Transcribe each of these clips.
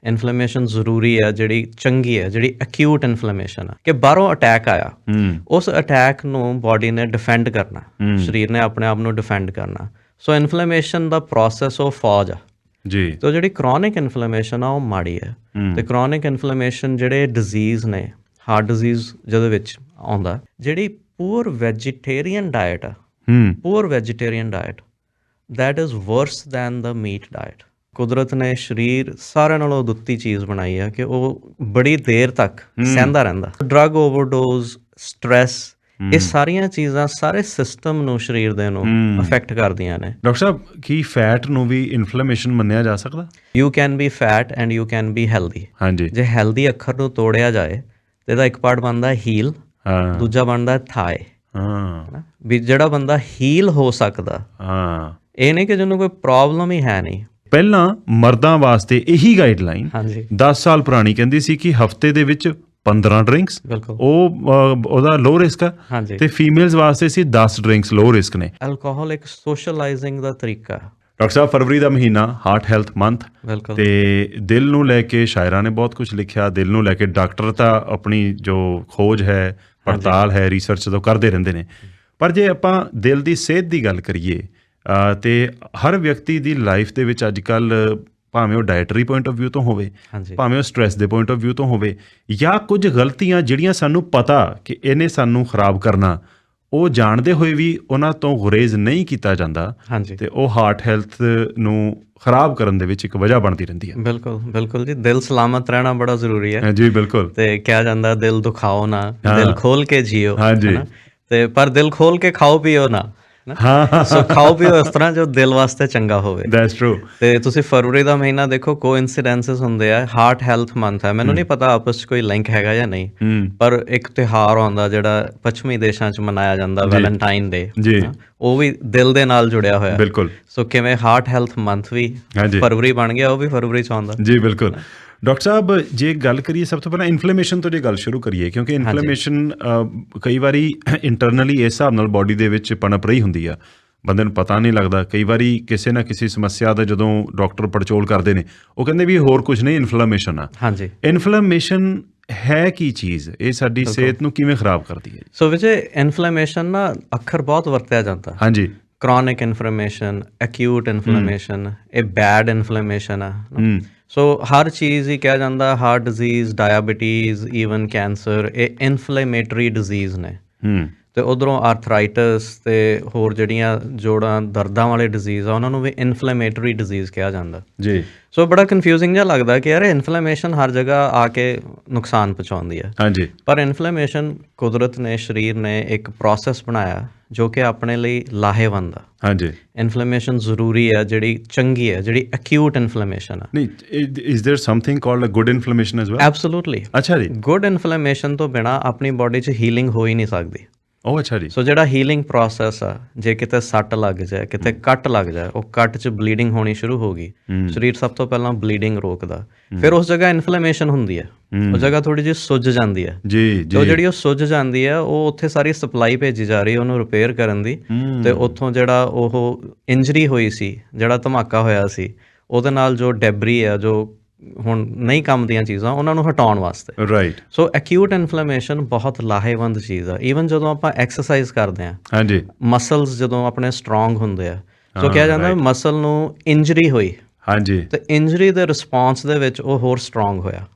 Inflammation ਜ਼ਰੂਰੀ ਹੈ, ਜਿਹੜੀ ਚੰਗੀ ਹੈ, ਜਿਹੜੀ ਅਕਿਊਟ ਇਨਫਲੇਮੇਸ਼ਨ ਆ ਕਿ ਬਾਹਰੋਂ ਅਟੈਕ ਆਇਆ, ਉਸ ਅਟੈਕ ਨੂੰ ਬਾਡੀ ਨੇ ਡਿਫੈਂਡ ਕਰਨਾ, ਸਰੀਰ ਨੇ ਆਪਣੇ ਆਪ ਨੂੰ ਡਿਫੈਂਡ ਕਰਨਾ। ਸੋ ਇਨਫਲੇਮੇਸ਼ਨ ਦਾ ਪ੍ਰੋਸੈਸ ਉਹ ਫੌਜ ਆ ਜੀ। ਤੇ ਜਿਹੜੀ ਕ੍ਰੋਨਿਕ ਇਨਫਲੇਮੇਸ਼ਨ ਆ ਉਹ ਮਾੜੀ ਹੈ। ਤੇ ਕ੍ਰੋਨਿਕ ਇਨਫਲੇਮੇਸ਼ਨ ਜਿਹੜੇ ਡਿਜ਼ੀਜ਼ ਨੇ, ਹਾਰਟ ਡਿਜ਼ੀਜ਼ ਜਿਹਦੇ ਵਿੱਚ ਆਉਂਦਾ, ਜਿਹੜੀ ਪੂਅਰ ਵੈਜੀਟੇਰੀਅਨ ਡਾਇਟ ਆ, poor vegetarian diet that is worse than the meat diet. ਕੁਦਰਤ ਨੇ ਸਰੀਰ ਸਾਰਿਆਂ ਨਾਲੋਂ ਦੁੱਤੀ ਚੀਜ਼ ਬਣਾਈ ਆ ਕਿ ਉਹ ਬੜੀ ਦੇਰ ਤੱਕ ਸਹਿੰਦਾ ਰਹਿੰਦਾ। ਡਰੱਗ ਓਵਰਡੋਜ਼, ਸਟ੍ਰੈਸ, ਇਹ ਸਾਰੀਆਂ ਚੀਜ਼ਾਂ ਸਾਰੇ ਸਿਸਟਮ ਨੂੰ, ਸਰੀਰ ਦੇ ਨੂੰ ਅਫੈਕਟ ਕਰਦੀਆਂ ਨੇ। ਡਾਕਟਰ ਸਾਹਿਬ, ਕੀ ਫੈਟ ਨੂੰ ਵੀ ਇਨਫਲੇਮੇਸ਼ਨ ਮੰਨਿਆ ਜਾ ਸਕਦਾ? You can be fat and you can be healthy. ਹਾਂਜੀ। ਜੇ ਹੈਲਦੀ ਅੱਖਰ ਨੂੰ ਤੋੜਿਆ ਜਾਏ ਤੇ ਇਹਦਾ ਇੱਕ ਪਾਰਟ ਬਣਦਾ ਹੀਲ, ਦੂਜਾ ਬਣਦਾ ਥਾਏ। ਵੀ ਜਿਹੜਾ ਬੰਦਾ ਹੀਲ ਹੋ ਸਕਦਾ, ਇਹ ਨਹੀਂ ਕਿ ਜਿਹਨੂੰ ਕੋਈ ਪ੍ਰੋਬਲਮ ਹੀ ਹੈ ਨਹੀਂ। ਪਹਿਲਾਂ ਮਰਦਾਂ ਵਾਸਤੇ ਇਹੀ ਗਾਈਡਲਾਈਨ 10 ਸਾਲ ਪੁਰਾਣੀ ਕਹਿੰਦੀ ਸੀ ਕਿ ਹਫਤੇ ਦੇ ਵਿੱਚ 15 ਡਰਿੰਕਸ ਉਹਦਾ ਲੋ ਰਿਸਕ ਆ, ਤੇ ਫੀਮੇਲਸ ਵਾਸਤੇ ਸੀ 10 ਡਰਿੰਕਸ ਲੋ ਰਿਸਕ ਨੇ। ਐਲਕੋਹਲ ਇੱਕ ਸੋਸ਼ਲਾਈਜ਼ਿੰਗ ਦਾ ਤਰੀਕਾ। ਡਾਕਟਰ ਸਾਹਿਬ, ਫਰਵਰੀ ਦਾ ਮਹੀਨਾ ਹਾਰਟ ਹੈਲਥ ਮੰਥ, ਤੇ ਦਿਲ ਨੂੰ ਲੈ ਕੇ ਸ਼ਾਇਰਾਂ ਨੇ ਬਹੁਤ ਕੁਝ ਲਿਖਿਆ, ਦਿਲ ਨੂੰ ਲੈ ਕੇ ਡਾਕਟਰ ਤਾਂ ਆਪਣੀ ਜੋ ਖੋਜ ਹੈ, ਪੜਤਾਲ ਹੈ, ਰਿਸਰਚ ਤੋਂ ਕਰਦੇ ਰਹਿੰਦੇ ਨੇ। ਪਰ ਜੇ ਆਪਾਂ ਦਿਲ ਦੀ ਸਿਹਤ ਦੀ ਗੱਲ ਕਰੀਏ ਤੇ ਹਰ ਵਿਅਕਤੀ ਦੀ ਲਾਈਫ ਦੇ ਵਿੱਚ ਅੱਜ ਕੱਲ੍ਹ, ਭਾਵੇਂ ਉਹ ਡਾਇਟਰੀ ਪੁਆਇੰਟ ਆਫ ਵਿਊ ਤੋਂ ਹੋਵੇ, ਭਾਵੇਂ ਉਹ ਸਟ੍ਰੈਸ ਦੇ ਪੁਆਇੰਟ ਆਫ ਵਿਊ ਤੋਂ ਹੋਵੇ, ਜਾਂ ਕੁਝ ਗਲਤੀਆਂ ਜਿਹੜੀਆਂ ਸਾਨੂੰ ਪਤਾ ਕਿ ਇਹਨੇ ਸਾਨੂੰ ਖਰਾਬ ਕਰਨਾ, ਉਹ ਜਾਣਦੇ ਹੋਏ ਵੀ ਉਹਨਾਂ ਤੋਂ ਗੁਰੇਜ਼ ਨਹੀਂ ਕੀਤਾ ਜਾਂਦਾ, ਤੇ ਉਹ ਹਾਰਟ ਹੈਲਥ ਨੂੰ ਖਰਾਬ ਕਰਨ ਦੇ ਵਿੱਚ ਇੱਕ ਵਜ੍ਹਾ ਬਣਦੀ ਰਹਿੰਦੀ ਹੈ। ਬਿਲਕੁਲ ਬਿਲਕੁਲ ਜੀ, ਦਿਲ ਸਲਾਮਤ ਰਹਿਣਾ ਬੜਾ ਜ਼ਰੂਰੀ ਹੈ ਜੀ। ਬਿਲਕੁਲ। ਤੇ ਕਿਹਾ ਜਾਂਦਾ ਦਿਲ ਦੁਖਾਓ ਨਾ, ਦਿਲ ਖੋਲ ਕੇ ਜੀਓ। ਤੇ ਪਰ ਦਿਲ ਖੋਲ ਕੇ ਖਾਓ ਪੀਓ ਨਾ। ਸੋ ਖਾਓ ਪੀਓ ਇਸ ਤਰ੍ਹਾਂ ਜੋ ਦਿਲ ਵਾਸਤੇ ਚੰਗਾ ਹੋਵੇ। That's true. ਤੇ ਤੁਸੀਂ ਫਰਵਰੀ ਦਾ ਮਹੀਨਾ ਦੇਖੋ, ਕੋਇਨਸੀਡੈਂਸਸ ਹੁੰਦੇ ਆ, ਹਾਰਟ ਹੈਲਥ ਮੰਥ ਹੈ। ਮੈਨੂੰ ਨਹੀਂ ਪਤਾ ਆਪਸ 'ਚ ਕੋਈ ਲਿੰਕ ਹੈਗਾ ਜਾਂ ਨਹੀਂ, ਪਰ ਇੱਕ ਤਿਉਹਾਰ ਆਉਂਦਾ ਜਿਹੜਾ ਪੱਛਮੀ ਦੇਸ਼ਾਂ 'ਚ ਮਨਾਇਆ ਜਾਂਦਾ, ਵੈਲੈਂਟਾਈਨ ਡੇ, ਉਹ ਵੀ ਦਿਲ ਦੇ ਨਾਲ ਜੁੜਿਆ ਹੋਇਆ। ਬਿਲਕੁਲ। ਸੋ ਕਿਵੇਂ ਹਾਰਟ ਹੈਲਥ ਮੰਥ ਵੀ ਫਰਵਰੀ ਬਣ ਗਿਆ, ਉਹ ਵੀ ਫਰਵਰੀ 'ਚ ਆਉਂਦਾ ਜੀ। ਬਿਲਕੁਲ। ਡਾਕਟਰ ਸਾਹਿਬ, ਜੇ ਗੱਲ ਕਰੀਏ ਸਭ ਤੋਂ ਪਹਿਲਾਂ ਇਨਫਲੇਮੇਸ਼ਨ ਤੋਂ ਜੇ ਗੱਲ ਸ਼ੁਰੂ ਕਰੀਏ, ਕਿਉਂਕਿ ਇਨਫਲੇਮੇਸ਼ਨ ਕਈ ਵਾਰੀ ਇੰਟਰਨਲੀ ਇਸ ਹਿਸਾਬ ਨਾਲ ਬੋਡੀ ਦੇ ਵਿੱਚ ਪਣਪ ਰਹੀ ਹੁੰਦੀ ਆ, ਬੰਦੇ ਨੂੰ ਪਤਾ ਨਹੀਂ ਲੱਗਦਾ। ਕਈ ਵਾਰੀ ਕਿਸੇ ਨਾ ਕਿਸੇ ਸਮੱਸਿਆ ਦਾ ਜਦੋਂ ਡਾਕਟਰ ਪੜਚੋਲ ਕਰਦੇ ਨੇ, ਉਹ ਕਹਿੰਦੇ ਵੀ ਹੋਰ ਕੁਝ ਨਹੀਂ, ਇਨਫਲੇਮੇਸ਼ਨ ਆ। ਹਾਂਜੀ। ਇਨਫਲੇਮੇਸ਼ਨ ਹੈ ਕੀ ਚੀਜ਼? ਇਹ ਸਾਡੀ ਸਿਹਤ ਨੂੰ ਕਿਵੇਂ ਖਰਾਬ ਕਰਦੀ ਹੈ? ਸੋ ਵਿਜੇ, ਇਨਫਲੇਮੇਸ਼ਨ ਨਾ ਅੱਖਰ ਬਹੁਤ ਵਰਤਿਆ ਜਾਂਦਾ। ਹਾਂਜੀ। ਕ੍ਰੋਨਿਕ ਇਨਫਲੇਮੇਸ਼ਨ, ਐਕਿਊਟ ਇਨਫਲੇਮੇਸ਼ਨ, ਇਹ ਬੈਡ ਇਨਫਲੇਮੇਸ਼ਨ ਆ। ਸੋ ਹਰ ਚੀਜ਼ ਹੀ ਕਿਹਾ ਜਾਂਦਾ, heart disease, diabetes, even cancer, ਇਹ ਇਨਫਲੇਮੇਟਰੀ ਡਿਜ਼ੀਜ਼ ਨੇ। ਤੇ ਉੱਧਰੋਂ ਆਰਥਰਾਈਟਸ ਤੇ ਹੋਰ ਜਿਹੜੀਆਂ ਜੋੜਾਂ ਦਰਦਾਂ ਵਾਲੇ ਡਿਜ਼ੀਜ਼ ਆ, ਉਹਨਾਂ ਨੂੰ ਵੀ ਇਨਫਲੇਮੇਟਰੀ ਡਿਜ਼ੀਜ਼ ਕਿਹਾ ਜਾਂਦਾ ਜੀ। ਸੋ ਬੜਾ ਕਨਫਿਊਜ਼ਿੰਗ ਜਿਹਾ ਲੱਗਦਾ ਕਿ ਯਾਰ ਇਨਫਲੇਮੇਸ਼ਨ ਹਰ ਜਗ੍ਹਾ ਆ ਕੇ ਨੁਕਸਾਨ ਪਹੁੰਚਾਉਂਦੀ ਹੈ। ਹਾਂਜੀ। ਪਰ ਇਨਫਲੇਮੇਸ਼ਨ ਕੁਦਰਤ ਨੇ, ਸਰੀਰ ਨੇ ਇੱਕ ਪ੍ਰੋਸੈਸ ਬਣਾਇਆ ਜੋ ਕਿ ਆਪਣੇ ਲਈ ਲਾਹੇਵੰਦ ਆ। ਹਾਂਜੀ। ਇਨਫਲੇਮੇਸ਼ਨ ਜ਼ਰੂਰੀ ਹੈ, ਜਿਹੜੀ ਚੰਗੀ ਹੈ, ਜਿਹੜੀ ਅਕਿਊਟ ਇਨਫਲੇਮੇਸ਼ਨ ਆ। ਨਹੀਂ, is there something called a good inflammation as well? Absolutely. ਅੱਛਾ ਜੀ। ਗੁੱਡ ਇਨਫਲੇਮੇਸ਼ਨ ਤੋਂ ਬਿਨਾਂ ਆਪਣੀ ਬੋਡੀ 'ਚ ਹੀਲਿੰਗ ਹੋ ਹੀ ਨਹੀਂ ਸਕਦੀ। ਉਹ ਅੱਛਾ ਜੀ। ਸੋ ਜਿਹੜਾ ਹੀਲਿੰਗ ਪ੍ਰੋਸੈਸ ਆ, ਜੇ ਕਿਤੇ ਸੱਟ ਲੱਗ ਜਾਏ, ਕਿਤੇ ਕੱਟ ਲੱਗ ਜਾਏ, ਉਹ ਕੱਟ 'ਚ ਬਲੀਡਿੰਗ ਹੋਣੀ ਸ਼ੁਰੂ ਹੋ ਗਈ, ਸਰੀਰ ਸਭ ਤੋਂ ਪਹਿਲਾਂ ਬਲੀਡਿੰਗ ਰੋਕਦਾ, ਫਿਰ ਉਸ ਜਗ੍ਹਾ ਇਨਫਲੇਮੇਸ਼ਨ ਹੁੰਦੀ ਹੈ, ਉਹ ਜਗ੍ਹਾ ਥੋੜ੍ਹੀ ਜਿਹੀ ਸੁੱਜ ਜਾਂਦੀ ਹੈ ਜੀ। ਤੇ ਉਹ ਜਿਹੜੀ ਉਹ ਸੁੱਜ ਜਾਂਦੀ ਹੈ, ਉਹ ਉੱਥੇ ਸਾਰੀ ਸਪਲਾਈ ਭੇਜੀ ਜਾ ਰਹੀ ਉਹਨੂੰ ਰਿਪੇਅਰ ਕਰਨ ਦੀ, ਤੇ ਉੱਥੋਂ ਜਿਹੜਾ ਉਹ ਇੰਜਰੀ ਹੋਈ ਸੀ, ਜਿਹੜਾ ਧਮਾਕਾ ਹੋਇਆ ਸੀ, ਉਹਦੇ ਨਾਲ ਜੋ ਡੈਬਰੀ ਆ, ਜੋ ਹੁਣ ਨਹੀਂ ਕੰਮ ਦੀਆਂ ਚੀਜ਼ਾਂ, ਉਹਨਾਂ ਨੂੰ ਹਟਾਉਣ ਵਾਸਤੇ। ਰਾਈਟ। ਸੋ ਐਕਿਊਟ ਇਨਫਲੇਮੇਸ਼ਨ ਬਹੁਤ ਲਾਹੇਵੰਦ ਚੀਜ਼ ਆ। ਈਵਨ ਜਦੋਂ ਆਪਾਂ ਐਕਸਰਸਾਈਜ਼ ਕਰਦੇ ਹਾਂ, ਹਾਂਜੀ, ਮਸਲਸ ਜਦੋਂ ਆਪਣੇ ਸਟਰੋਂਗ ਹੁੰਦੇ ਆ, ਸੋ ਕਿਹਾ ਜਾਂਦਾ ਮਸਲ ਨੂੰ ਇੰਜਰੀ ਹੋਈ, ਹਾਂਜੀ, ਤੇ ਇੰਜਰੀ ਦੇ ਰਿਸਪੌਂਸ ਦੇ ਵਿੱਚ ਉਹ ਹੋਰ ਸਟਰੋਂਗ ਹੋਇਆ।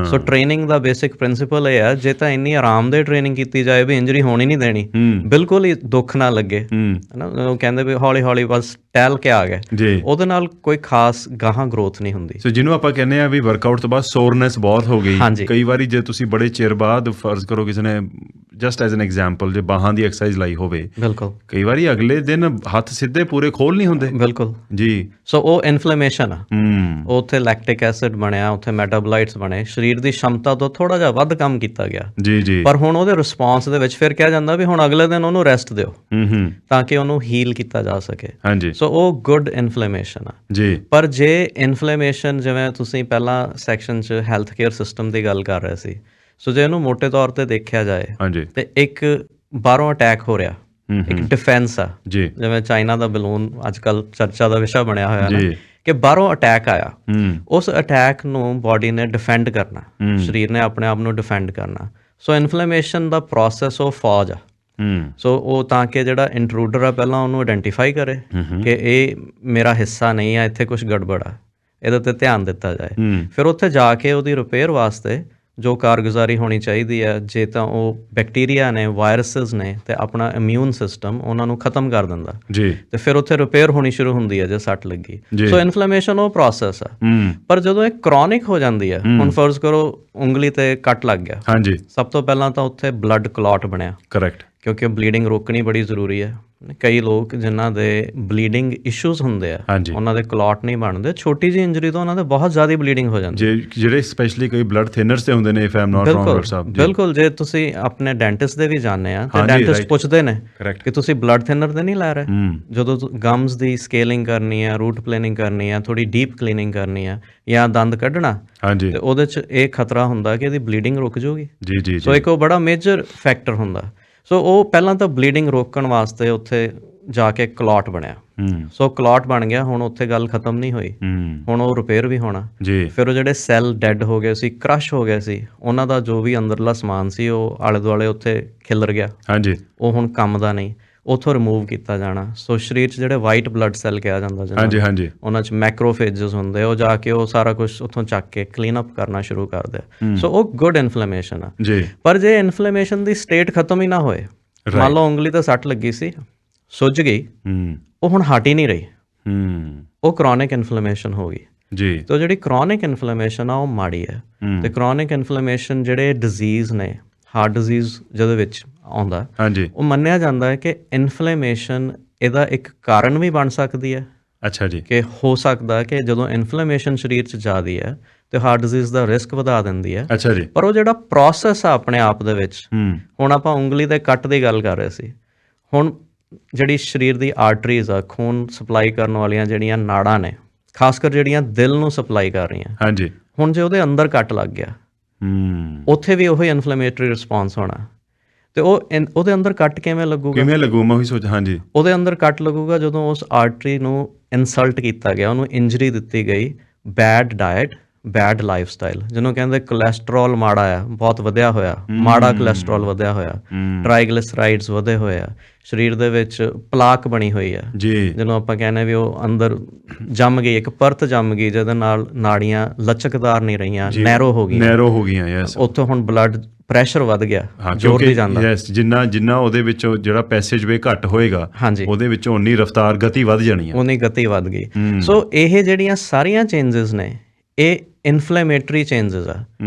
ਸੋ ਟ੍ਰੇਨਿੰਗ ਦਾ ਬੇਸਿਕ ਪ੍ਰਿੰਸੀਪਲ ਇਹ ਆ, ਜੇ ਤਾਂ ਇੰਨੀ ਆਰਾਮਦੇਹ ਟ੍ਰੇਨਿੰਗ ਕੀਤੀ ਜਾਏ ਵੀ ਇੰਜਰੀ ਹੋਣੀ ਨਹੀਂ ਦੇਣੀ, ਬਿਲਕੁਲ ਹੀ ਦੁੱਖ ਨਾ ਲੱਗੇ, ਹੈ ਨਾ, ਉਹ ਕਹਿੰਦੇ ਵੀ ਹੌਲੀ ਹੌਲੀ ਬਸ ਟਹਿਲ ਕੇ ਆ ਗਏ, ਉਹਦੇ ਨਾਲ ਕੋਈ ਖਾਸ ਗਾਹਾਂ ਗਰੋਥ ਨਹੀਂ ਹੁੰਦੀ। ਸੋ ਜਿਹਨੂੰ ਆਪਾਂ ਕਹਿੰਦੇ ਆ ਵੀ ਵਰਕਆਊਟ ਤੋਂ ਬਾਅਦ ਸੋਰਨੈਸ ਬਹੁਤ ਹੋ ਗਈ। ਕਈ ਵਾਰੀ ਜੇ ਤੁਸੀਂ ਬੜੇ ਚਿਰ ਬਾਅਦ, ਫਰਜ਼ ਕਰੋ ਕਿਸੇ ਨੇ ਜਸਟ ਐਜ਼ ਐਨ ਐਗਜ਼ਾਮਪਲ, ਜੇ ਬਾਹਾਂ ਦੀ ਐਕਸਰਸਾਈਜ਼ ਲਾਈ ਹੋਵੇ, ਬਿਲਕੁਲ, ਕਈ ਵਾਰੀ ਅਗਲੇ ਦਿਨ ਹੱਥ ਸਿੱਧੇ ਪੂਰੇ ਖੋਲ ਨਹੀਂ ਹੁੰਦੇ। ਬਿਲਕੁਲ ਜੀ। ਸੋ ਉਹ ਇਨਫਲੇਮੇਸ਼ਨ ਆ, ਉਹ ਉੱਥੇ ਲੈਕਟਿਕ ਐਸਿਡ ਬਣਿਆ, ਉੱਥੇ ਮੈਟਾਬੋਲਾਈਟਸ ਬਣੇ, ਸਰੀਰ ਦੀ ਸ਼ਮਤਾ ਤੋਂ ਥੋੜਾ ਜਿਹਾ ਵੱਧ ਕੰਮ ਕੀਤਾ ਗਿਆ ਜੀ ਜੀ। ਪਰ ਹੁਣ ਉਹਦੇ ਰਿਸਪੌਂਸ ਦੇ ਵਿੱਚ ਫਿਰ ਕਿਹਾ ਜਾਂਦਾ ਵੀ ਹੁਣ ਅਗਲੇ ਦਿਨ ਉਹਨੂੰ ਰੈਸਟ ਦਿਓ, ਤਾਂ ਕਿ ਉਹਨੂੰ ਹੀਲ ਕੀਤਾ ਜਾ ਸਕੇ। ਹਾਂਜੀ। ਸੋ ਉਹ ਗੁੱਡ ਇਨਫਲੇਮੇਸ਼ਨ ਆ ਜੀ। ਪਰ ਜੇ ਇਨਫਲੇਮੇਸ਼ਨ, ਜਿਵੇਂ ਤੁਸੀਂ ਪਹਿਲਾਂ ਸੈਕਸ਼ਨ 'ਚ ਹੈਲਥ ਕੇਅਰ ਸਿਸਟਮ ਦੀ ਗੱਲ ਕਰ ਰਹੇ ਸੀ, ਸੋ ਜੇ ਇਹਨੂੰ ਮੋਟੇ ਤੌਰ ਤੇ ਦੇਖਿਆ ਜਾਏ, ਤੇ ਇੱਕ ਬਾਹਰੋਂ ਅਟੈਕ ਹੋ ਰਿਹਾ, ਇੱਕ ਡਿਫੈਂਸ ਆ ਜੀ। ਜਿਵੇਂ ਚਾਈਨਾ ਦਾ ਬਲੂਨ ਅੱਜ ਕੱਲ੍ਹ ਚਰਚਾ ਦਾ ਵਿਸ਼ਾ ਬਣਿਆ ਹੋਇਆ ਨਾ, ਕਿ ਬਾਹਰੋਂ ਅਟੈਕ ਆਇਆ, ਉਸ ਅਟੈਕ ਨੂੰ ਬਾਡੀ ਨੇ ਡਿਫੈਂਡ ਕਰਨਾ, ਸਰੀਰ ਨੇ ਆਪਣੇ ਆਪ ਨੂੰ ਡਿਫੈਂਡ ਕਰਨਾ। ਸੋ ਇਨਫਲੇਮੇਸ਼ਨ ਦਾ ਪ੍ਰੋਸੈਸ ਉਹ ਫੌਜ ਆ। ਸੋ ਉਹ ਤਾਂ ਕਿ ਜਿਹੜਾ ਇੰਟਰੂਡਰ ਆ ਪਹਿਲਾਂ ਉਹਨੂੰ ਆਇਡੈਂਟੀਫਾਈ ਕਰੇ ਕਿ ਇਹ ਮੇਰਾ ਹਿੱਸਾ ਨਹੀਂ ਆ, ਇੱਥੇ ਕੁਛ ਗੜਬੜ ਆ, ਇਹਦੇ 'ਤੇ ਧਿਆਨ ਦਿੱਤਾ ਜਾਏ। ਫਿਰ ਉੱਥੇ ਜਾ ਕੇ ਉਹਦੀ ਰਿਪੇਅਰ ਵਾਸਤੇ ਜੋ ਕਾਰਗੁਜ਼ਾਰੀ ਹੋਣੀ ਚਾਹੀਦੀ ਹੈ, ਜੇ ਤਾਂ ਉਹ ਬੈਕਟੀਰੀਆ ਨੇ, ਵਾਇਰਸਿਸ ਨੇ, ਤੇ ਆਪਣਾ ਇਮਿਊਨ ਸਿਸਟਮ ਉਹਨਾਂ ਨੂੰ ਖਤਮ ਕਰ ਦਿੰਦਾ ਜੀ, ਤੇ ਫਿਰ ਉੱਥੇ ਰਿਪੇਅਰ ਹੋਣੀ ਸ਼ੁਰੂ ਹੁੰਦੀ ਹੈ ਜੇ ਸੱਟ ਲੱਗੀ। ਸੋ ਇਨਫਲੇਮੇਸ਼ਨ ਉਹ ਪ੍ਰੋਸੈਸ ਆ। ਪਰ ਜਦੋਂ ਇਹ ਕ੍ਰੋਨਿਕ ਹੋ ਜਾਂਦੀ ਹੈ, ਹੁਣ ਫਰਜ਼ ਕਰੋ ਉਂਗਲੀ ਤੇ ਕੱਟ ਲੱਗ ਗਿਆ, ਹਾਂਜੀ, ਸਭ ਤੋਂ ਪਹਿਲਾਂ ਤਾਂ ਉੱਥੇ ਬਲੱਡ ਕਲੌਟ ਬਣਿਆ, ਕਰੈਕਟ, ਕਿਉਂਕਿ ਬਲੀਡਿੰਗ ਰੋਕਣੀ ਬੜੀ ਜ਼ਰੂਰੀ ਹੈ। ਕਈ ਲੋਕ ਜਿਨ੍ਹਾਂ ਦੇ ਬਲੀਡਿੰਗ ਇਸ਼ੂਜ਼ ਹੁੰਦੇ ਆ, ਉਹਨਾਂ ਦੇ ਕਲੌਟ ਨਹੀਂ ਬਣਦੇ, ਛੋਟੀ ਜਿਹੀ ਇੰਜਰੀ ਤੋਂ ਉਹਨਾਂ ਦੇ ਬਹੁਤ ਜ਼ਿਆਦਾ ਬਲੀਡਿੰਗ ਹੋ ਜਾਂਦੀ, ਜਿਹੜੇ ਸਪੈਸ਼ਲੀ ਕਈ ਬਲੱਡ ਥਿਨਰਸ ਤੇ ਹੁੰਦੇ ਨੇ, if I am not wrong ਸਾਹਿਬ। ਬਿਲਕੁਲ, ਜੇ ਤੁਸੀਂ ਆਪਣੇ ਡੈਂਟਿਸਟ ਦੇ ਵੀ ਜਾਂਦੇ ਆ ਤੇ ਡੈਂਟਿਸਟ ਪੁੱਛਦੇ ਨੇ ਕਿ ਤੁਸੀਂ ਬਲੱਡ ਥਿਨਰ ਤੇ ਨਹੀਂ ਲੈ ਰਹੇ। ਜਦੋਂ ਗਮਸ ਦੀ ਸਕੇਲਿੰਗ ਕਰਨੀ ਆ, ਰੂਟ ਪਲੇਨਿੰਗ ਕਰਨੀ ਆ, ਥੋੜੀ ਡੀਪ ਕਲੀਨਿੰਗ ਕਰਨੀ ਆ, ਜਾਂ ਦੰਦ ਕੱਢਣਾ, ਤੇ ਉਹਦੇ 'ਚ ਇਹ ਖਤਰਾ ਹੁੰਦਾ ਕਿ ਇਹਦੀ ਬਲੀਡਿੰਗ ਰੁਕ ਜਾਊਗੀ। ਸੋ ਇੱਕ ਉਹ ਬੜਾ ਮੇਜਰ ਫੈਕਟਰ ਹੁੰਦਾ। ਸੋ ਉਹ ਪਹਿਲਾਂ ਤਾਂ ਬਲੀਡਿੰਗ ਰੋਕਣ ਵਾਸਤੇ ਉੱਥੇ ਜਾ ਕੇ ਕਲੌਟ ਬਣਿਆ। ਸੋ ਕਲੌਟ ਬਣ ਗਿਆ, ਹੁਣ ਉੱਥੇ ਗੱਲ ਖਤਮ ਨਹੀਂ ਹੋਈ, ਹੁਣ ਉਹ ਰਿਪੇਅਰ ਵੀ ਹੋਣਾ। ਫਿਰ ਉਹ ਜਿਹੜੇ ਸੈੱਲ ਡੈਡ ਹੋ ਗਏ ਸੀ, ਕ੍ਰਸ਼ ਹੋ ਗਏ ਸੀ, ਉਹਨਾਂ ਦਾ ਜੋ ਵੀ ਅੰਦਰਲਾ ਸਮਾਨ ਸੀ ਉਹ ਆਲੇ ਦੁਆਲੇ ਉੱਥੇ ਖਿਲਰ ਗਿਆ, ਉਹ ਹੁਣ ਕੰਮ ਦਾ ਨਹੀਂ, ਉੱਥੋਂ ਰਿਮੂਵ ਕੀਤਾ ਜਾਣਾ। ਸੋ ਸਰੀਰ 'ਚ ਜਿਹੜੇ ਵਾਈਟ ਬਲੱਡ ਸੈੱਲ ਕਿਹਾ ਜਾਂਦਾ, ਉਹਨਾਂ 'ਚ ਮੈਕਰੋਫੇਜਸ ਹੁੰਦੇ, ਉਹ ਜਾ ਕੇ ਉਹ ਸਾਰਾ ਕੁਛ ਉੱਥੋਂ ਚੱਕ ਕੇ ਕਲੀਨ ਅਪ ਕਰਨਾ ਸ਼ੁਰੂ ਕਰਦੇ। ਸੋ ਉਹ ਗੁੱਡ ਇਨਫਲੇਮੇਸ਼ਨ ਆ। ਪਰ ਜੇ ਇਨਫਲੇਮੇਸ਼ਨ ਦੀ ਸਟੇਟ ਖਤਮ ਹੀ ਨਾ ਹੋਏ, ਮੰਨ ਲਓ ਉਂਗਲੀ ਤੇ ਸੱਟ ਲੱਗੀ ਸੀ, ਸੁੱਜ ਗਈ, ਉਹ ਹੁਣ ਹਟ ਹੀ ਨਹੀਂ ਰਹੀ, ਉਹ ਕ੍ਰੋਨਿਕ ਇਨਫਲੇਮੇਸ਼ਨ ਹੋ ਗਈ ਜੀ। ਤੇ ਜਿਹੜੀ ਕ੍ਰੋਨਿਕ ਇਨਫਲੇਮੇਸ਼ਨ ਆ ਉਹ ਮਾੜੀ ਹੈ। ਤੇ ਕ੍ਰੋਨਿਕ ਇਨਫਲੇਮੇਸ਼ਨ ਜਿਹੜੇ ਡਿਜ਼ੀਜ਼ ਨੇ, ਹਾਰਟ ਡਿਜ਼ੀਜ਼ ਜਿਹਦੇ ਵਿੱਚ ਆਉਂਦਾ, ਉਹ ਮੰਨਿਆ ਜਾਂਦਾ ਹੈ ਕਿ ਇਨਫਲੇਮੇਸ਼ਨ ਇਹਦਾ ਇੱਕ ਕਾਰਨ ਵੀ ਬਣ ਸਕਦੀ ਹੈ। ਅੱਛਾ ਜੀ, ਕਿ ਹੋ ਸਕਦਾ ਕਿ ਜਦੋਂ ਇਨਫਲੇਮੇਸ਼ਨ ਸਰੀਰ 'ਚ ਜ਼ਿਆਦੀ ਹੈ ਤੇ ਹਾਰਟ ਡਿਜ਼ੀਜ਼ ਦਾ ਰਿਸਕ ਵਧਾ ਦਿੰਦੀ ਹੈ। ਅੱਛਾ ਜੀ, ਪਰ ਉਹ ਜਿਹੜਾ ਪ੍ਰੋਸੈਸ ਆ ਆਪਣੇ ਆਪ ਦੇ ਵਿੱਚ, ਹੁਣ ਆਪਾਂ ਉਂਗਲੀ ਦੇ ਕੱਟ ਦੀ ਗੱਲ ਕਰ ਰਹੇ ਸੀ, ਹੁਣ ਜਿਹੜੀ ਸਰੀਰ ਦੀ ਆਰਟਰੀਜ਼ ਆ, ਖੂਨ ਸਪਲਾਈ ਕਰਨ ਵਾਲੀਆਂ ਜਿਹੜੀਆਂ ਨਾੜਾਂ ਨੇ, ਖਾਸ ਕਰ ਜਿਹੜੀਆਂ ਦਿਲ ਨੂੰ ਸਪਲਾਈ ਕਰ ਰਹੀਆਂ, ਹਾਂਜੀ, ਹੁਣ ਜੇ ਉਹਦੇ ਅੰਦਰ ਕੱਟ ਲੱਗ ਗਿਆ, ਉੱਥੇ ਵੀ ਉਹੀ ਇਨਫਲੇਮੇਟਰੀ ਰਿਸਪੌਂਸ ਹੋਣਾ। ਤੇ ਉਹਦੇ ਅੰਦਰ ਕੱਟ ਕਿਵੇਂ ਲੱਗੂਗਾ? ਮੈਂ ਉਹੀ ਸੋਚ, ਹਾਂਜੀ, ਉਹਦੇ ਅੰਦਰ ਕੱਟ ਲੱਗੂਗਾ ਜਦੋਂ ਉਸ ਆਰਟਰੀ ਨੂੰ ਇਨਸਲਟ ਕੀਤਾ ਗਿਆ, ਉਹਨੂੰ ਇੰਜਰੀ ਦਿੱਤੀ ਗਈ, bad diet, bad lifestyle, ਜਿਹਨੂੰ ਕਹਿੰਦੇ ਕੋਲੈਸਟਰੋਲ ਮਾੜਾ ਆ, ਬਹੁਤ ਵਧਿਆ ਹੋਇਆ, ਮਾੜਾ ਕੋਲੈਸਟਰੋਲ ਵਧਿਆ ਹੋਇਆ, ਟ੍ਰਾਈਗਲਿਸਰਾਈਡਸ ਵਧੇ ਹੋਏ ਆ, ਸਰੀਰ ਦੇ ਵਿੱਚ ਪਲਾਕ ਬਣੀ ਹੋਈ ਆ, ਜਿਹਨੂੰ ਆਪਾਂ ਕਹਿੰਦੇ ਵੀ ਉਹ ਅੰਦਰ ਜੰਮ ਗਈ, ਇੱਕ ਪਰਤ ਜੰਮ ਗਈ, ਜਿਹਦੇ ਨਾਲ ਨਾੜੀਆਂ ਲਚਕਦਾਰ ਨਹੀਂ ਰਹੀਆਂ, ਨੈਰੋ ਹੋ ਗਈਆਂ, ਉੱਥੋਂ ਹੁਣ ਬਲੱਡ ਪ੍ਰੈਸ਼ਰ ਵੱਧ ਗਿਆ, ਜ਼ੋਰ ਦੀ ਜਾਂਦਾ। ਜਿੰਨਾ ਉਹਦੇ ਵਿੱਚੋਂ ਜਿਹੜਾ ਪੈਸੇਜ ਵੇ ਘੱਟ ਹੋਏਗਾ, ਉਹਦੇ ਵਿੱਚੋਂ ਉਨੀ ਰਫ਼ਤਾਰ, ਗਤੀ ਵੱਧ ਜਾਣੀ ਹੈ, ਉਨੀ ਗਤੀ ਵੱਧ ਗਈ। ਸੋ ਇਹ ਜਿਹੜੀਆਂ ਸਾਰੀਆਂ ਚੇਂਜਸ ਨੇ, ਇਹ ਇਨਫਲੇਮੇਟਰੀ ਚੇਂਜਸ ਆ।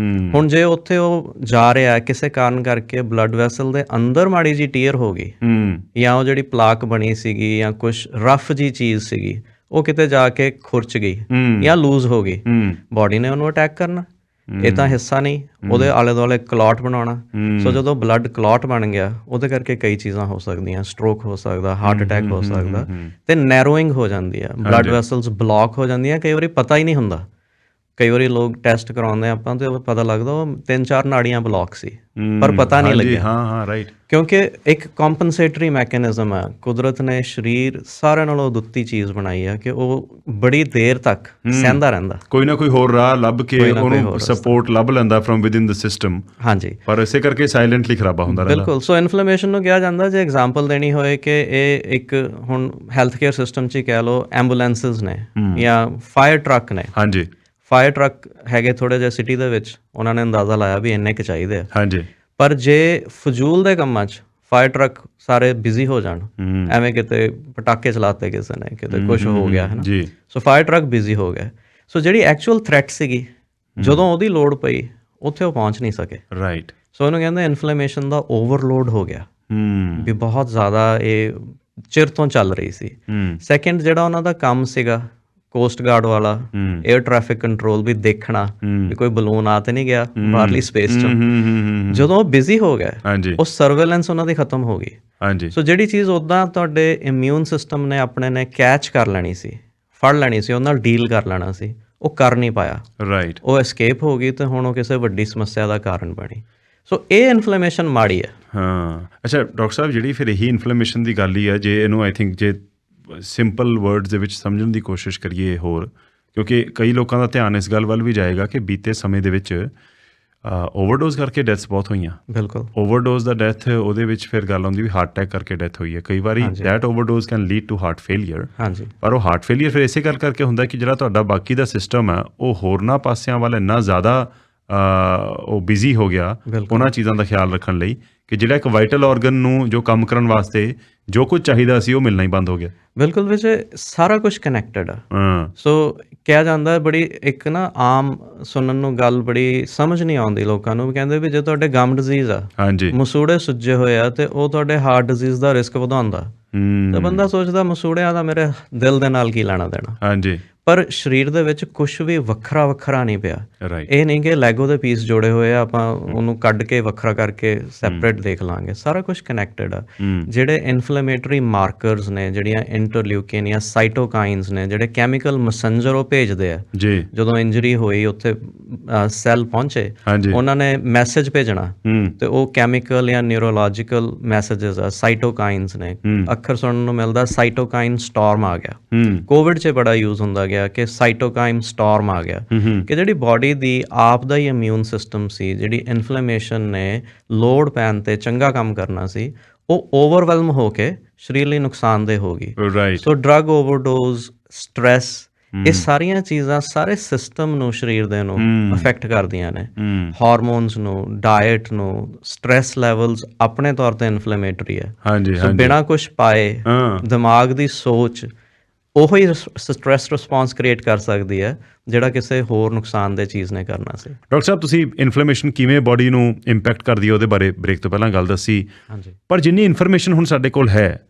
ਹੁਣ ਜੇ ਉੱਥੇ ਉਹ ਜਾ ਰਿਹਾ ਕਿਸੇ ਕਾਰਨ ਕਰਕੇ, ਬਲੱਡ ਵੈਸਲ ਦੇ ਅੰਦਰ ਮਾੜੀ ਜੀ ਟੀਅਰ ਹੋ ਗਈ, ਜਾਂ ਉਹ ਜਿਹੜੀ ਪਲਾਕ ਬਣੀ ਸੀਗੀ ਜਾਂ ਕੁਛ ਰਫ ਜੀ ਚੀਜ਼ ਸੀਗੀ, ਉਹ ਕਿਤੇ ਜਾ ਕੇ ਖੁਰਚ ਗਈ ਜਾਂ ਲੂਜ਼ ਹੋ ਗਈ, ਬਾਡੀ ਨੇ ਉਹਨੂੰ ਅਟੈਕ ਕਰਨਾ। ਇਹ ਤਾਂ ਹਿੱਸਾ ਨਹੀਂ, ਉਹਦੇ ਆਲੇ ਦੁਆਲੇ ਕਲੌਟ ਬਣਾਉਣਾ। ਸੋ ਜਦੋਂ ਬਲੱਡ ਕਲੌਟ ਬਣ ਗਿਆ, ਉਹਦੇ ਕਰਕੇ ਕਈ ਚੀਜ਼ਾਂ ਹੋ ਸਕਦੀਆਂ, ਸਟ੍ਰੋਕ ਹੋ ਸਕਦਾ, ਹਾਰਟ ਅਟੈਕ ਹੋ ਸਕਦਾ, ਤੇ ਨੈਰੋਇੰਗ ਹੋ ਜਾਂਦੀ ਆ, ਬਲੱਡ ਵੈਸਲਸ ਬਲੌਕ ਹੋ ਜਾਂਦੀਆਂ, ਕਈ ਵਾਰੀ ਪਤਾ ਹੀ ਨਹੀਂ ਹੁੰਦਾ। ਕਈ ਵਾਰੀ ਲੋਕ ਟੈਸਟ ਕਰਾਉਂਦੇ ਆਪਾਂ ਤੇ ਪਤਾ ਲੱਗਦਾ ਉਹ 3-4 ਨਾੜੀਆਂ ਬਲੌਕ ਸੀ, ਪਰ ਪਤਾ ਨਹੀਂ ਲੱਗਿਆ, ਕਿਉਂਕਿ ਇੱਕ ਕੰਪਨਸੇਟਰੀ ਮੈਕੈਨਿਜ਼ਮ ਹੈ। ਕੁਦਰਤ ਨੇ ਸਰੀਰ ਸਾਰਿਆਂ ਨਾਲੋਂ ਦੁੱਤੀ ਚੀਜ਼ ਬਣਾਈ ਹੈ ਕਿ ਉਹ ਬੜੀ ਦੇਰ ਤੱਕ ਸਹਿੰਦਾ ਰਹਿੰਦਾ, ਕੋਈ ਨਾ ਕੋਈ ਹੋਰ ਰਾਹ ਲੱਭ ਕੇ ਉਹਨੂੰ ਸਪੋਰਟ ਲੱਭ ਲੈਂਦਾ ਫਰਮ ਵਿਦਿਨ ਦ ਸਿਸਟਮ। ਹਾਂਜੀ, ਪਰ ਇਸੇ ਕਰਕੇ ਸਾਇਲੈਂਟਲੀ ਖਰਾਬਾ ਹੁੰਦਾ ਰਹਿੰਦਾ। ਬਿਲਕੁਲ। ਸੋ ਇਨਫਲੇਮੇਸ਼ਨ ਨੂੰ ਕਿਹਾ ਜਾਂਦਾ, ਜੇ ਐਗਜ਼ਾਮਪਲ ਦੇਣੀ ਹੋਏ, ਕਿ ਇਹ ਇੱਕ ਹੁਣ ਹੈਲਥ ਕੇਅਰ ਸਿਸਟਮ 'ਚ ਹੀ ਕਹਿ ਲਓ, ਐਂਬੂਲੈਂਸਿਸ ਨੇ ਜਾਂ ਫਾਇਰ ਟਰੱਕ ਨੇ। ਹਾਂਜੀ, ਫਾਇਰ ਟਰੱਕ ਹੈਗੇ ਥੋੜ੍ਹੇ ਜਿਹੇ ਸਿਟੀ ਦੇ ਵਿੱਚ, ਉਹਨਾਂ ਨੇ ਅੰਦਾਜ਼ਾ ਲਾਇਆ ਵੀ ਇੰਨੇ ਕੁ ਚਾਹੀਦੇ ਆ। ਹਾਂਜੀ, ਪਰ ਜੇ ਫਜ਼ੂਲ ਦੇ ਕੰਮਾਂ 'ਚ ਫਾਇਰ ਟਰੱਕ ਸਾਰੇ ਬਿਜ਼ੀ ਹੋ ਜਾਣ, ਐਵੇਂ ਕਿਤੇ ਪਟਾਕੇ ਚਲਾਤੇ ਕਿਸੇ ਨੇ, ਕਿਤੇ ਕੁਛ ਹੋ ਗਿਆ, ਹੈ ਨਾ, ਸੋ ਫਾਇਰ ਟਰੱਕ ਬਿਜ਼ੀ ਹੋ ਗਏ। ਸੋ ਜਿਹੜੀ ਐਕਚੁਅਲ ਥ੍ਰੈਟ ਸੀਗੀ, ਜਦੋਂ ਉਹਦੀ ਲੋੜ ਪਈ, ਉੱਥੇ ਉਹ ਪਹੁੰਚ ਨਹੀਂ ਸਕੇ। ਰਾਈਟ। ਸੋ ਉਹਨੂੰ ਕਹਿੰਦੇ ਇਨਫਲੇਮੇਸ਼ਨ ਦਾ ਓਵਰਲੋਡ ਹੋ ਗਿਆ, ਵੀ ਬਹੁਤ ਜ਼ਿਆਦਾ ਇਹ ਚਿਰ ਤੋਂ ਚੱਲ ਰਹੀ ਸੀ। ਸੈਕਿੰਡ, ਜਿਹੜਾ ਉਹਨਾਂ ਦਾ ਕੰਮ ਸੀਗਾ ਕੋਸਟ ਗਾਰਡ ਵਾਲਾ, ਏਅਰ ਟ੍ਰੈਫਿਕ ਕੰਟਰੋਲ, ਵੀ ਦੇਖਣਾ ਵੀ ਕੋਈ ਬਲੂਨ ਆ ਤੇ ਨਹੀਂ ਗਿਆ ਬਾਹਰਲੀ ਸਪੇਸ 'ਚ, ਜਦੋਂ ਉਹ ਬਿਜ਼ੀ ਹੋ ਗਏ, ਉਹ ਸਰਵੇਲੈਂਸ ਉਹਨਾਂ ਦੀ ਖਤਮ ਹੋ ਗਈ। ਸੋ ਜਿਹੜੀ ਚੀਜ਼ ਉੱਦਾਂ ਤੁਹਾਡੇ ਇਮਿਊਨ ਸਿਸਟਮ ਨੇ ਆਪਣੇ ਨੇ ਕੈਚ ਕਰ ਲੈਣੀ ਸੀ, ਫੜ ਲੈਣੀ ਸੀ, ਉਹਦੇ ਨਾਲ ਡੀਲ ਕਰ ਲੈਣਾ ਸੀ, ਉਹ ਕਰ ਨਹੀਂ ਪਾਇਆ। ਰਾਈਟ। ਉਹ ਐਸਕੇਪ ਹੋ ਗਈ ਤੇ ਹੁਣ ਉਹ ਕਿਸੇ ਵੱਡੀ ਸਮੱਸਿਆ ਦਾ ਕਾਰਨ ਬਣੀ। ਸੋ ਇਹ ਇਨਫਲੇਮੇਸ਼ਨ ਮਾੜੀ ਹੈ। ਹਾਂ, ਅੱਛਾ ਡਾਕਟਰ ਸਾਹਿਬ, ਜਿਹੜੀ ਫਿਰ ਇਹੀ ਇਨਫਲੇਮੇਸ਼ਨ ਦੀ ਗੱਲ ਹੀ ਹੈ, ਜੇ ਇਹਨੂੰ ਆਈ ਥਿੰਕ ਜੇ ਸਿੰਪਲ ਵਰਡਸ ਦੇ ਵਿੱਚ ਸਮਝਣ ਦੀ ਕੋਸ਼ਿਸ਼ ਕਰੀਏ ਹੋਰ, ਕਿਉਂਕਿ ਕਈ ਲੋਕਾਂ ਦਾ ਧਿਆਨ ਇਸ ਗੱਲ ਵੱਲ ਵੀ ਜਾਏਗਾ ਕਿ ਬੀਤੇ ਸਮੇਂ ਦੇ ਵਿੱਚ ਓਵਰਡੋਜ਼ ਕਰਕੇ ਡੈਥਸ ਬਹੁਤ ਹੋਈਆਂ। ਬਿਲਕੁਲ। ਓਵਰਡੋਜ਼ ਦਾ ਡੈਥ ਉਹਦੇ ਵਿੱਚ ਫਿਰ ਗੱਲ ਆਉਂਦੀ ਵੀ ਹਾਰਟ ਅਟੈਕ ਕਰਕੇ ਡੈਥ ਹੋਈ ਹੈ। ਕਈ ਵਾਰੀ that overdose can lead to heart failure. ਹਾਂਜੀ। ਪਰ ਉਹ ਹਾਰਟ ਫੇਲੀਅਰ ਫਿਰ ਇਸੇ ਗੱਲ ਕਰਕੇ ਹੁੰਦਾ ਕਿ ਜਿਹੜਾ ਤੁਹਾਡਾ ਬਾਕੀ ਦਾ ਸਿਸਟਮ ਹੈ ਉਹ ਹੋਰਨਾਂ ਪਾਸਿਆਂ ਵੱਲ ਇੰਨਾ ਜ਼ਿਆਦਾ ਉਹ ਬਿਜ਼ੀ ਹੋ ਗਿਆ ਉਹਨਾਂ ਚੀਜ਼ਾਂ ਦਾ ਖਿਆਲ ਰੱਖਣ ਲਈ ਕਿ ਜਿਹੜਾ ਇੱਕ ਵਾਈਟਲ ਆਰਗਨ ਨੂੰ ਜੋ ਕੰਮ ਕਰਨ ਵਾਸਤੇ ਜੋ ਕੁਝ ਚਾਹੀਦਾ ਸੀ ਉਹ ਮਿਲਣਾ ਹੀ ਬੰਦ ਹੋ ਗਿਆ। ਬਿਲਕੁਲ ਵਿੱਚ ਸਾਰਾ ਕੁਝ ਕਨੈਕਟਡ ਆ। ਸੋ ਕਿਹਾ ਜਾਂਦਾ ਬੜੀ ਇੱਕ ਨਾ ਆਮ ਸੁਣਨ ਨੂੰ ਗੱਲ ਬੜੀ ਸਮਝ ਨਹੀਂ ਆਉਂਦੀ ਲੋਕਾਂ ਨੂੰ, ਕਹਿੰਦੇ ਵੀ ਜੇ ਤੁਹਾਡੇ ਗਮ ਡਿਜ਼ੀਜ਼ ਆ, ਹਾਂਜੀ, ਮਸੂੜੇ ਸੁੱਜੇ ਹੋਏ ਆ ਤੇ ਉਹ ਤੁਹਾਡੇ ਹਾਰਟ ਡਿਜ਼ੀਜ਼ ਦਾ ਰਿਸਕ ਵਧਾਉਂਦਾ। ਤੇ ਬੰਦਾ ਸੋਚਦਾ ਮਸੂੜਿਆਂ ਦਾ ਮੇਰੇ ਦਿਲ ਦੇ ਨਾਲ ਕੀ ਲੈਣਾ ਦੇਣਾ। ਹਾਂਜੀ। ਪਰ ਸਰੀਰ ਦੇ ਵਿੱਚ ਕੁਛ ਵੀ ਵੱਖਰਾ ਵੱਖਰਾ ਨਹੀਂ ਪਿਆ। ਇਹ ਨਹੀਂ ਕਿ ਲੈਗੋ ਦੇ ਪੀਸ ਜੋੜੇ ਹੋਏ ਆ, ਆਪਾਂ ਉਹਨੂੰ ਕੱਢ ਕੇ ਵੱਖਰਾ ਕਰਕੇ ਸੈਪਰੇਟ ਦੇਖ ਲਾਂਗੇ। ਸਾਰਾ ਕੁਝ ਕਨੈਕਟਡ ਆ। ਜਿਹੜੇ ਇਨਫਲੇਮੇਟਰੀ ਮਾਰਕਰਸ ਨੇ, ਜਿਹੜੀਆਂ ਇੰਟਰਲਿਊਕਿਨ ਜਾਂ ਸਾਈਟੋਕਾਈਨਸ ਨੇ, ਜਿਹੜੇ ਕੈਮੀਕਲ ਮੈਸੇਂਜਰ ਉਹ ਭੇਜਦੇ ਆ ਜੀ। ਜਦੋਂ ਇੰਜਰੀ ਹੋਈ ਉੱਥੇ ਸੈੱਲ ਪਹੁੰਚੇ, ਉਹਨਾਂ ਨੇ ਮੈਸੇਜ ਭੇਜਣਾ ਤੇ ਉਹ ਕੈਮੀਕਲ ਜਾਂ ਨਿਊਰੋਲੋਜੀਕਲ ਮੈਸੇजेस ਆ, ਸਾਈਟੋਕਾਈਨਸ ਨੇ। ਅੱਖਰ ਸੁਣਨ ਨੂੰ ਮਿਲਦਾ ਸਾਈਟੋਕਾਈਨ ਸਟਾਰਮ ਆ ਗਿਆ। ਕੋਵਿਡ 'ਚ ਬੜਾ ਯੂਜ਼ ਹੁੰਦਾ ਗਿਆ ਕਿ ਸਾਈਟੋਕਾਈਨ ਸਟਾਰਮ ਆ ਗਿਆ, ਕਿ ਜਿਹੜੀ ਬਾਡੀ ਦੀ ਆਪ ਦਾ ਹੀ ਇਮਿਊਨ ਸਿਸਟਮ ਸੀ, ਜਿਹੜੀ ਇਨਫਲੇਮੇਸ਼ਨ ਨੇ ਲੋਡ ਪੈਣ ਤੇ ਚੰਗਾ ਕੰਮ ਕਰਨਾ ਸੀ, ਉਹ ਓਵਰਵੈਲਮ ਹੋ ਕੇ ਸਰੀਰ ਲਈ ਨੁਕਸਾਨਦੇਹ ਹੋ ਗਈ। ਸੋ ਡਰੱਗ ਓਵਰਡੋਜ਼, ਸਟ੍ਰੈਸ, ਇਹ ਸਾਰੀਆਂ ਚੀਜ਼ਾਂ ਸਾਰੇ ਸਿਸਟਮ ਨੂੰ, ਸਰੀਰ ਦੇ ਨੂੰ ਅਫੈਕਟ ਕਰਦੀਆਂ ਨੇ। ਹਾਰਮੋਨਸ ਨੂੰ, ਡਾਇਟ ਨੂੰ, ਸਟ੍ਰੈਸ ਲੈਵਲਸ ਆਪਣੇ ਤੌਰ ਤੇ ਇਨਫਲੇਮੇਟਰੀ ਹੈ। ਸੋ ਬਿਨਾਂ ਕੁਛ ਪਾਏ ਦਿਮਾਗ ਦੀ ਸੋਚ ਉਹੀ ਸਟ੍ਰੈਸ ਰਿਸਪੌਂਸ ਕ੍ਰੀਏਟ ਕਰ ਸਕਦੀ ਹੈ ਜਿਹੜਾ ਕਿਸੇ ਹੋਰ ਨੁਕਸਾਨਦੇਹ ਚੀਜ਼ ਨੇ ਕਰਨਾ ਸੀ। ਡਾਕਟਰ ਸਾਹਿਬ, ਤੁਸੀਂ ਇਨਫਲੇਮੇਸ਼ਨ ਕਿਵੇਂ ਬਾਡੀ ਨੂੰ ਇੰਪੈਕਟ ਕਰਦੀ ਹੈ ਉਹਦੇ ਬਾਰੇ ਬ੍ਰੇਕ ਤੋਂ ਪਹਿਲਾਂ ਗੱਲ ਦੱਸੀ। ਹਾਂਜੀ। ਪਰ ਜਿੰਨੀ ਇਨਫੋਰਮੇਸ਼ਨ ਹੁਣ ਸਾਡੇ ਕੋਲ ਹੈ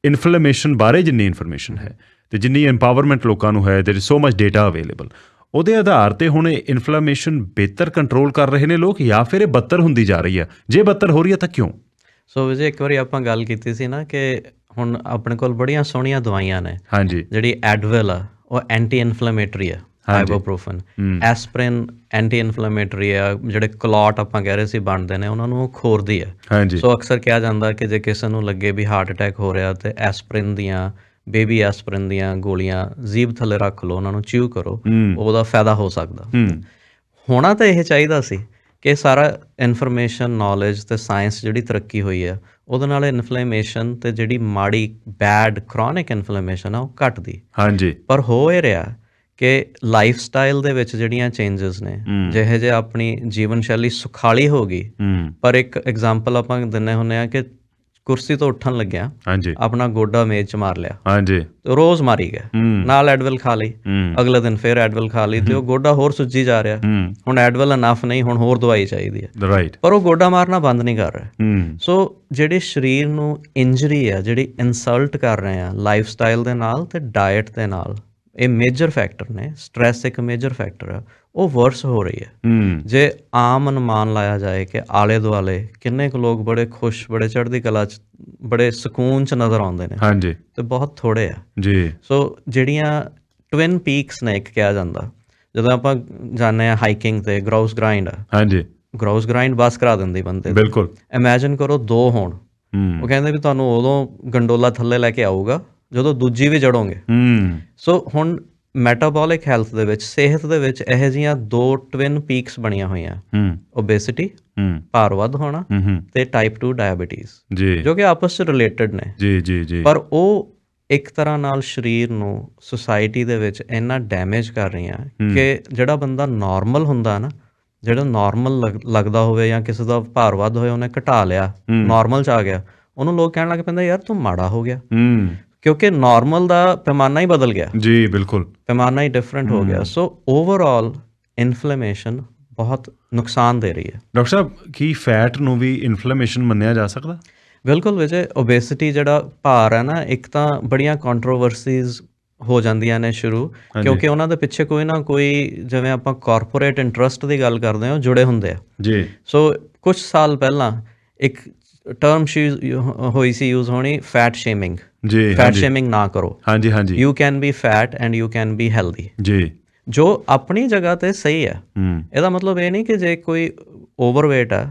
ਇਨਫਲੇਮੇਸ਼ਨ ਬਾਰੇ, ਜਿੰਨੀ ਇਨਫੋਰਮੇਸ਼ਨ ਹੈ ਤੇ ਜਿੰਨੀ ਐਮਪਾਵਰਮੈਂਟ ਲੋਕਾਂ ਨੂੰ ਹੈ, there is so much data available, ਉਹਦੇ ਆਧਾਰ ਤੇ ਹੁਣ ਇਨਫਲੇਮੇਸ਼ਨ ਬਿਹਤਰ ਕੰਟਰੋਲ ਕਰ ਰਹੇ ਨੇ ਲੋਕ ਜਾਂ ਫਿਰ ਇਹ ਬੱਤਰ ਹੁੰਦੀ ਜਾ ਰਹੀ ਹੈ? ਜੇ ਬੱਤਰ ਹੋ ਰਹੀ ਹੈ ਤਾਂ ਕਿਉਂ? ਸੋ ਵਿਜੇ, ਇੱਕ ਵਾਰੀ ਆਪਾਂ ਗੱਲ ਕੀਤੀ ਸੀ ਨਾ ਕਿ ਹੁਣ ਆਪਣੇ ਕੋਲ ਬੜੀਆਂ ਸੋਹਣੀਆਂ ਦਵਾਈਆਂ ਨੇ। ਹਾਂਜੀ। ਜਿਹੜੀ ਐਡਵਿਲ ਆ ਉਹ ਐਂਟੀ ਇਨਫਲੇਮੇਟਰੀ ਆ, ਆਈਬੂਪ੍ਰੋਫਨ। ਐਸਪ੍ਰਿਨ ਐਂਟੀ ਇਨਫਲੇਮੇਟਰੀ ਆ, ਜਿਹੜੇ ਕਲੌਟ ਆਪਾਂ ਕਹਿ ਰਹੇ ਸੀ ਬਣਦੇ ਨੇ ਉਹਨਾਂ ਨੂੰ ਖੋਰਦੀ ਆ। ਸੋ ਅਕਸਰ ਕਿਹਾ ਜਾਂਦਾ ਕਿ ਜੇ ਕਿਸੇ ਨੂੰ ਲੱਗੇ ਵੀ ਹਾਰਟ ਅਟੈਕ ਹੋ ਰਿਹਾ ਤੇ ਐਸਪ੍ਰਿਨ ਦੀਆਂ, ਬੇਬੀ ਐਸਪ੍ਰਿਨ ਦੀਆਂ ਗੋਲੀਆਂ ਜੀਭ ਥੱਲੇ ਰੱਖ ਲਓ, ਉਹਨਾਂ ਨੂੰ ਚਿਊ ਕਰੋ, ਉਹਦਾ ਫਾਇਦਾ ਹੋ ਸਕਦਾ। ਹੋਣਾ ਤਾਂ ਇਹ ਚਾਹੀਦਾ ਸੀ ਕਿ ਸਾਰਾ ਇਨਫੋਰਮੇਸ਼ਨ, ਨੌਲੇਜ ਤੇ ਸਾਇੰਸ ਜਿਹੜੀ ਤਰੱਕੀ ਹੋਈ ਆ ਉਹਦੇ ਨਾਲ ਇਨਫਲੇਮੇਸ਼ਨ ਤੇ ਜਿਹੜੀ ਮਾੜੀ ਬੈਡ ਕ੍ਰੋਨਿਕ ਇਨਫਲੇਮੇਸ਼ਨ ਆ ਉਹ ਘਟਦੀ। ਹਾਂਜੀ। ਪਰ ਹੋ ਇਹ ਰਿਹਾ ਕਿ ਲਾਈਫ ਸਟਾਈਲ ਦੇ ਵਿੱਚ ਜਿਹੜੀਆਂ ਚੇਂਜਸ ਨੇ, ਜਿਹੇ ਜੇ ਆਪਣੀ ਜੀਵਨ ਸ਼ੈਲੀ ਸੁਖਾਲੀ ਹੋ ਗਈ। ਪਰ ਇੱਕ ਐਗਜ਼ਾਮਪਲ ਆਪਾਂ ਦਿੰਦੇ ਹੁੰਦੇ ਆ ਕਿ ਕੁਰਸੀ ਤੋਂ ਉੱਠਣ ਲੱਗਿਆ ਆਪਣਾ ਗੋਡਾ ਮੇਜ਼ 'ਚ ਮਾਰ ਲਿਆ, ਰੋਜ਼ ਮਾਰੀ ਗਿਆ, ਨਾਲ ਐਡਵਿਲ ਖਾ ਲਈ, ਅਗਲੇ ਦਿਨ ਫਿਰ ਐਡਵਿਲ ਖਾ ਲਈ ਤੇ ਉਹ ਗੋਡਾ ਹੋਰ ਸੁੱਜੀ ਜਾ ਰਿਹਾ। ਹੁਣ ਐਡਵਿਲ ਇਨਫ ਨਹੀਂ, ਹੁਣ ਹੋਰ ਦਵਾਈ ਚਾਹੀਦੀ ਹੈ, ਪਰ ਉਹ ਗੋਡਾ ਮਾਰਨਾ ਬੰਦ ਨਹੀਂ ਕਰ ਰਿਹਾ। ਸੋ ਜਿਹੜੇ ਸਰੀਰ ਨੂੰ ਇੰਜਰੀ ਆ, ਜਿਹੜੀ ਇਨਸਲਟ ਕਰ ਰਹੇ ਆ ਲਾਈਫ ਸਟਾਈਲ ਦੇ ਨਾਲ ਤੇ ਡਾਇਟ ਦੇ ਨਾਲ, ਇਹ ਮੇਜਰ ਫੈਕਟਰ ਨੇ। ਸਟ੍ਰੈਸ ਇੱਕ ਮੇਜਰ ਫੈਕਟਰ ਆ, ਉਹ ਵਰਸ ਹੋ ਰਹੀ ਹੈ। ਜੇ ਆਮ ਅਨੁਮਾਨ ਲਾਇਆ ਜਾਏ ਕਿ ਆਲੇ ਦੁਆਲੇ ਕਿੰਨੇ ਕੁ ਲੋਕ ਬੜੇ ਖੁਸ਼, ਬੜੇ ਚੜ੍ਹਦੀ ਕਲਾ 'ਚ, ਬੜੇ ਸਕੂਨ 'ਚ ਨਜ਼ਰ ਆਉਂਦੇ ਨੇ, ਤੇ ਬਹੁਤ ਥੋੜ੍ਹੇ ਆ ਜੀ। ਸੋ ਜਿਹੜੀਆਂ ਟਵਿਨ ਪੀਕਸ ਨੇ, ਇੱਕ ਕਿਹਾ ਜਾਂਦਾ, ਜਦੋਂ ਆਪਾਂ ਜਾਂਦੇ ਹਾਂ ਹਾਈਕਿੰਗ ਤੇ, ਗਰਾਊਸ ਗ੍ਰਾਈਂਡ ਆ, ਗਰਾਊਸ ਗ੍ਰਾਈਂਡ ਬੱਸ ਕਰਾ ਦਿੰਦੀ ਬੰਦੇ। ਬਿਲਕੁਲ। ਇਮੈਜਿਨ ਕਰੋ 2 ਹੋਣ, ਉਹ ਕਹਿੰਦੇ ਵੀ ਤੁਹਾਨੂੰ ਉਦੋਂ ਗੰਡੋਲਾ ਥੱਲੇ ਲੈ ਕੇ ਆਊਗਾ ਜਦੋਂ ਦੂਜੀ ਵੀ ਜੜੋਗੇ। ਸੋ ਹੁਣ ਮੈਟਾਬੋਲਿਕ ਹੈਲਥ ਦੇ ਵਿੱਚ, ਸਿਹਤ ਦੇ ਵਿੱਚ ਇਹੋ ਜਿਹੀਆਂ 2 ਟਵਿਨ ਪੀਕਸ ਬਣੀਆਂ ਹੋਈਆਂ, ਓਬੇਸਿਟੀ, ਭਾਰ ਵੱਧ ਹੋਣਾ, ਤੇ ਟਾਈਪ 2 ਡਾਇਬਟੀਜ਼, ਜੋ ਕਿ ਆਪਸ 'ਚ ਰਿਲੇਟਡ ਨੇ। ਪਰ ਉਹ ਇੱਕ ਤਰ੍ਹਾਂ ਨਾਲ ਸਰੀਰ ਨੂੰ, ਸੁਸਾਇਟੀ ਦੇ ਵਿੱਚ ਇੰਨਾ ਡੈਮੇਜ ਕਰ ਰਹੀਆਂ ਕਿ ਜਿਹੜਾ ਬੰਦਾ ਨਾਰਮਲ ਹੁੰਦਾ ਨਾ, ਜਿਹੜਾ ਨਾਰਮਲ ਲੱਗਦਾ ਹੋਵੇ ਜਾਂ ਕਿਸੇ ਦਾ ਭਾਰ ਵੱਧ ਹੋਇਆ, ਉਹਨੇ ਘਟਾ ਲਿਆ, ਨਾਰਮਲ 'ਚ ਆ ਗਿਆ, ਉਹਨੂੰ ਲੋਕ ਕਹਿਣ ਲੱਗ ਪੈਂਦੇ ਯਾਰ ਤੂੰ ਮਾੜਾ ਹੋ ਗਿਆ, ਕਿਉਂਕਿ ਨਾਰਮਲ ਦਾ ਪੈਮਾਨਾ ਹੀ ਬਦਲ ਗਿਆ ਜੀ। ਬਿਲਕੁਲ, ਪੈਮਾਨਾ ਹੀ ਡਿਫਰੈਂਟ ਹੋ ਗਿਆ। ਸੋ ਓਵਰਆਲ ਇਨਫਲੇਮੇਸ਼ਨ ਬਹੁਤ ਨੁਕਸਾਨ ਦੇ ਰਹੀ ਹੈ। ਡਾਕਟਰ ਸਾਹਿਬ, ਕੀ ਫੈਟ ਨੂੰ ਵੀ ਇਨਫਲੇਮੇਸ਼ਨ ਮੰਨਿਆ ਜਾ ਸਕਦਾ? ਬਿਲਕੁਲ ਵਿਜੇ, ਓਬੇਸਿਟੀ ਜਿਹੜਾ ਭਾਰ ਹੈ ਨਾ, ਇੱਕ ਤਾਂ ਬੜੀਆਂ ਕੰਟਰੋਵਰਸੀਜ਼ ਹੋ ਜਾਂਦੀਆਂ ਨੇ ਸ਼ੁਰੂ, ਕਿਉਂਕਿ ਉਹਨਾਂ ਦੇ ਪਿੱਛੇ ਕੋਈ ਨਾ ਕੋਈ, ਜਿਵੇਂ ਆਪਾਂ ਕਾਰਪੋਰੇਟ ਇੰਟਰਸਟ ਦੀ ਗੱਲ ਕਰਦੇ ਹਾਂ, ਜੁੜੇ ਹੁੰਦੇ ਆ ਜੀ। ਸੋ ਕੁਛ ਸਾਲ ਪਹਿਲਾਂ ਇੱਕ ਟਰਮ ਹੋਈ ਸੀ ਯੂਜ਼ ਹੋਣੀ, ਫੈਟ ਸ਼ੇਮਿੰਗ। ਫੈਟ ਸ਼ੇਮਿੰਗ ਨਾ ਕਰੋ। You can be fat and you can be healthy ਜੀ, ਜੋ ਆਪਣੀ ਜਗ੍ਹਾ ਤੇ ਸਹੀ ਹੈ। ਇਹਦਾ ਮਤਲਬ ਇਹ ਨਹੀਂ ਕਿ ਜੇ ਕੋਈ ਓਵਰਵੇਟ ਆ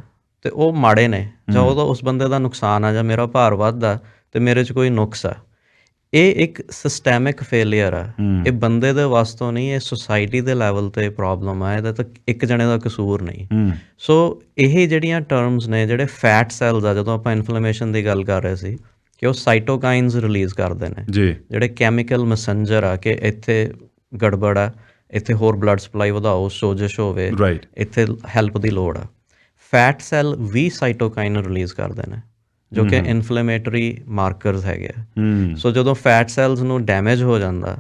ਤੇ ਉਹ ਮਾੜੇ ਨੇ, ਜਾਂ ਉਹਦਾ ਉਸ ਬੰਦੇ ਦਾ ਨੁਕਸਾਨ ਆ, ਜਾਂ ਮੇਰਾ ਭਾਰ ਵੱਧਦਾ ਤੇ ਮੇਰੇ 'ਚ ਕੋਈ ਨੁਕਸ ਆ। ਇਹ ਇੱਕ ਸਿਸਟੈਮਿਕ ਫੇਲੀਅਰ ਆ, ਇਹ ਬੰਦੇ ਦੇ ਵਾਸਤੋਂ ਨਹੀਂ, ਇਹ ਸੁਸਾਇਟੀ ਦੇ ਲੈਵਲ ਤੇ ਪ੍ਰੋਬਲਮ ਆ, ਇਹਦਾ ਤਾਂ ਇੱਕ ਜਣੇ ਦਾ ਕਸੂਰ ਨਹੀਂ। ਸੋ ਇਹ ਜਿਹੜੀਆਂ ਟਰਮਸ ਨੇ, ਜਿਹੜੇ ਫੈਟ ਸੈਲਸ ਆ, ਜਦੋਂ ਆਪਾਂ ਇਨਫਲੇਮੇਸ਼ਨ ਦੀ ਗੱਲ ਕਰ ਰਹੇ ਸੀ ਕਿ ਉਹ ਸਾਈਟੋਕਾਈਨਸ ਰਿਲੀਜ਼ ਕਰਦੇ ਨੇ, ਜਿਹੜੇ ਕੈਮੀਕਲ ਮੈਸੇਂਜਰ ਆ ਕਿ ਇੱਥੇ ਗੜਬੜ ਆ, ਇੱਥੇ ਹੋਰ ਬਲੱਡ ਸਪਲਾਈ ਵਧਾਓ, ਸੋਜਸ਼ ਹੋਵੇ, ਇੱਥੇ ਹੈਲਪ ਦੀ ਲੋੜ ਆ। ਫੈਟ ਸੈੱਲ ਵੀ ਸਾਈਟੋਕਾਈਨ ਰਿਲੀਜ਼ ਕਰਦੇ ਨੇ ਜੋ ਕਿ ਇਨਫਲੇਮੇਟਰੀ ਮਾਰਕਰਸ ਹੈਗੇ ਆ। ਸੋ ਜਦੋਂ ਫੈਟ ਸੈਲਸ ਨੂੰ ਡੈਮੇਜ ਹੋ ਜਾਂਦਾ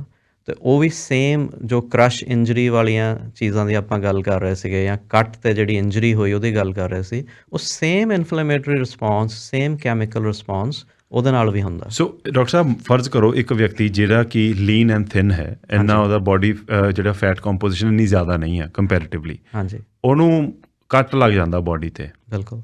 ਤੇ ਉਹ ਵੀ ਸੇਮ ਜੋ ਕ੍ਰਸ਼ ਇੰਜਰੀ ਵਾਲੀਆਂ ਚੀਜ਼ਾਂ ਦੀ ਆਪਾਂ ਗੱਲ ਕਰ ਰਹੇ ਸੀਗੇ, ਜਾਂ ਕੱਟ ਤੇ ਜਿਹੜੀ ਇੰਜਰੀ ਹੋਈ ਉਹਦੀ ਗੱਲ ਕਰ ਰਹੇ ਸੀ, ਉਹ same inflammatory response, same chemical response ਉਹਦੇ ਨਾਲ ਵੀ ਹੁੰਦਾ। ਸੋ ਡਾਕਟਰ ਸਾਹਿਬ, ਫਰਜ਼ ਕਰੋ ਇੱਕ ਵਿਅਕਤੀ ਜਿਹੜਾ ਕਿ ਲੀਨ ਐਂਡ ਥਿਨ ਹੈ, ਇੰਨਾ ਉਹਦਾ ਬੋਡੀ ਜਿਹੜਾ ਫੈਟ ਕੰਪੋਜੀਸ਼ਨ ਇੰਨੀ ਜ਼ਿਆਦਾ ਨਹੀਂ ਹੈ ਕੰਪੈਰੀਟਿਵਲੀ, ਹਾਂਜੀ, ਉਹਨੂੰ ਕੱਟ ਲੱਗ ਜਾਂਦਾ ਬੋਡੀ ਤੇ, ਬਿਲਕੁਲ,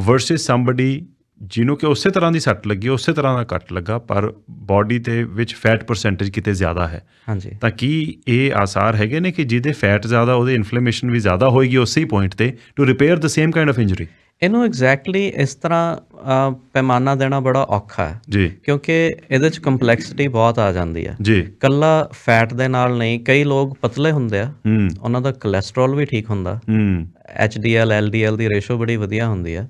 ਵਰਸਸ ਸਮਬਡੀ ਜਿਹਨੂੰ ਕਿ ਉਸੇ ਤਰ੍ਹਾਂ ਦੀ ਸੱਟ ਲੱਗੀ, ਉਸੇ ਤਰ੍ਹਾਂ ਦਾ ਕੱਟ ਲੱਗਾ, ਪਰ ਬੋਡੀ ਦੇ ਵਿੱਚ ਫੈਟ ਪਰਸੈਂਟੇਜ ਕਿਤੇ ਜ਼ਿਆਦਾ ਹੈ, ਹਾਂਜੀ, ਤਾਂ ਕੀ ਇਹ ਆਸਾਰ ਹੈਗੇ ਨੇ ਕਿ ਜਿਹਦੇ ਫੈਟ ਜ਼ਿਆਦਾ ਉਹਦੇ ਇਨਫਲੇਮੇਸ਼ਨ ਵੀ ਜ਼ਿਆਦਾ ਹੋਏਗੀ ਉਸੇ ਹੀ ਪੁਆਇੰਟ ਤੇ to repair the same kind of injury? ਇਹਨੂੰ ਐਗਜ਼ੈਕਟਲੀ ਇਸ ਤਰ੍ਹਾਂ ਪੈਮਾਨਾ ਦੇਣਾ ਬੜਾ ਔਖਾ ਹੈ ਜੀ, ਕਿਉਂਕਿ ਇਹਦੇ 'ਚ ਕੰਪਲੈਕਸਿਟੀ ਬਹੁਤ ਆ ਜਾਂਦੀ ਹੈ ਜੀ। ਇਕੱਲਾ ਫੈਟ ਦੇ ਨਾਲ ਨਹੀਂ, ਕਈ ਲੋਕ ਪਤਲੇ ਹੁੰਦੇ ਆ, ਉਹਨਾਂ ਦਾ ਕੋਲੈਸਟਰੋਲ ਵੀ ਠੀਕ ਹੁੰਦਾ, HDL LDL ਦੀ ਰੇਸ਼ੋ ਬੜੀ ਵਧੀਆ ਹੁੰਦੀ ਆ,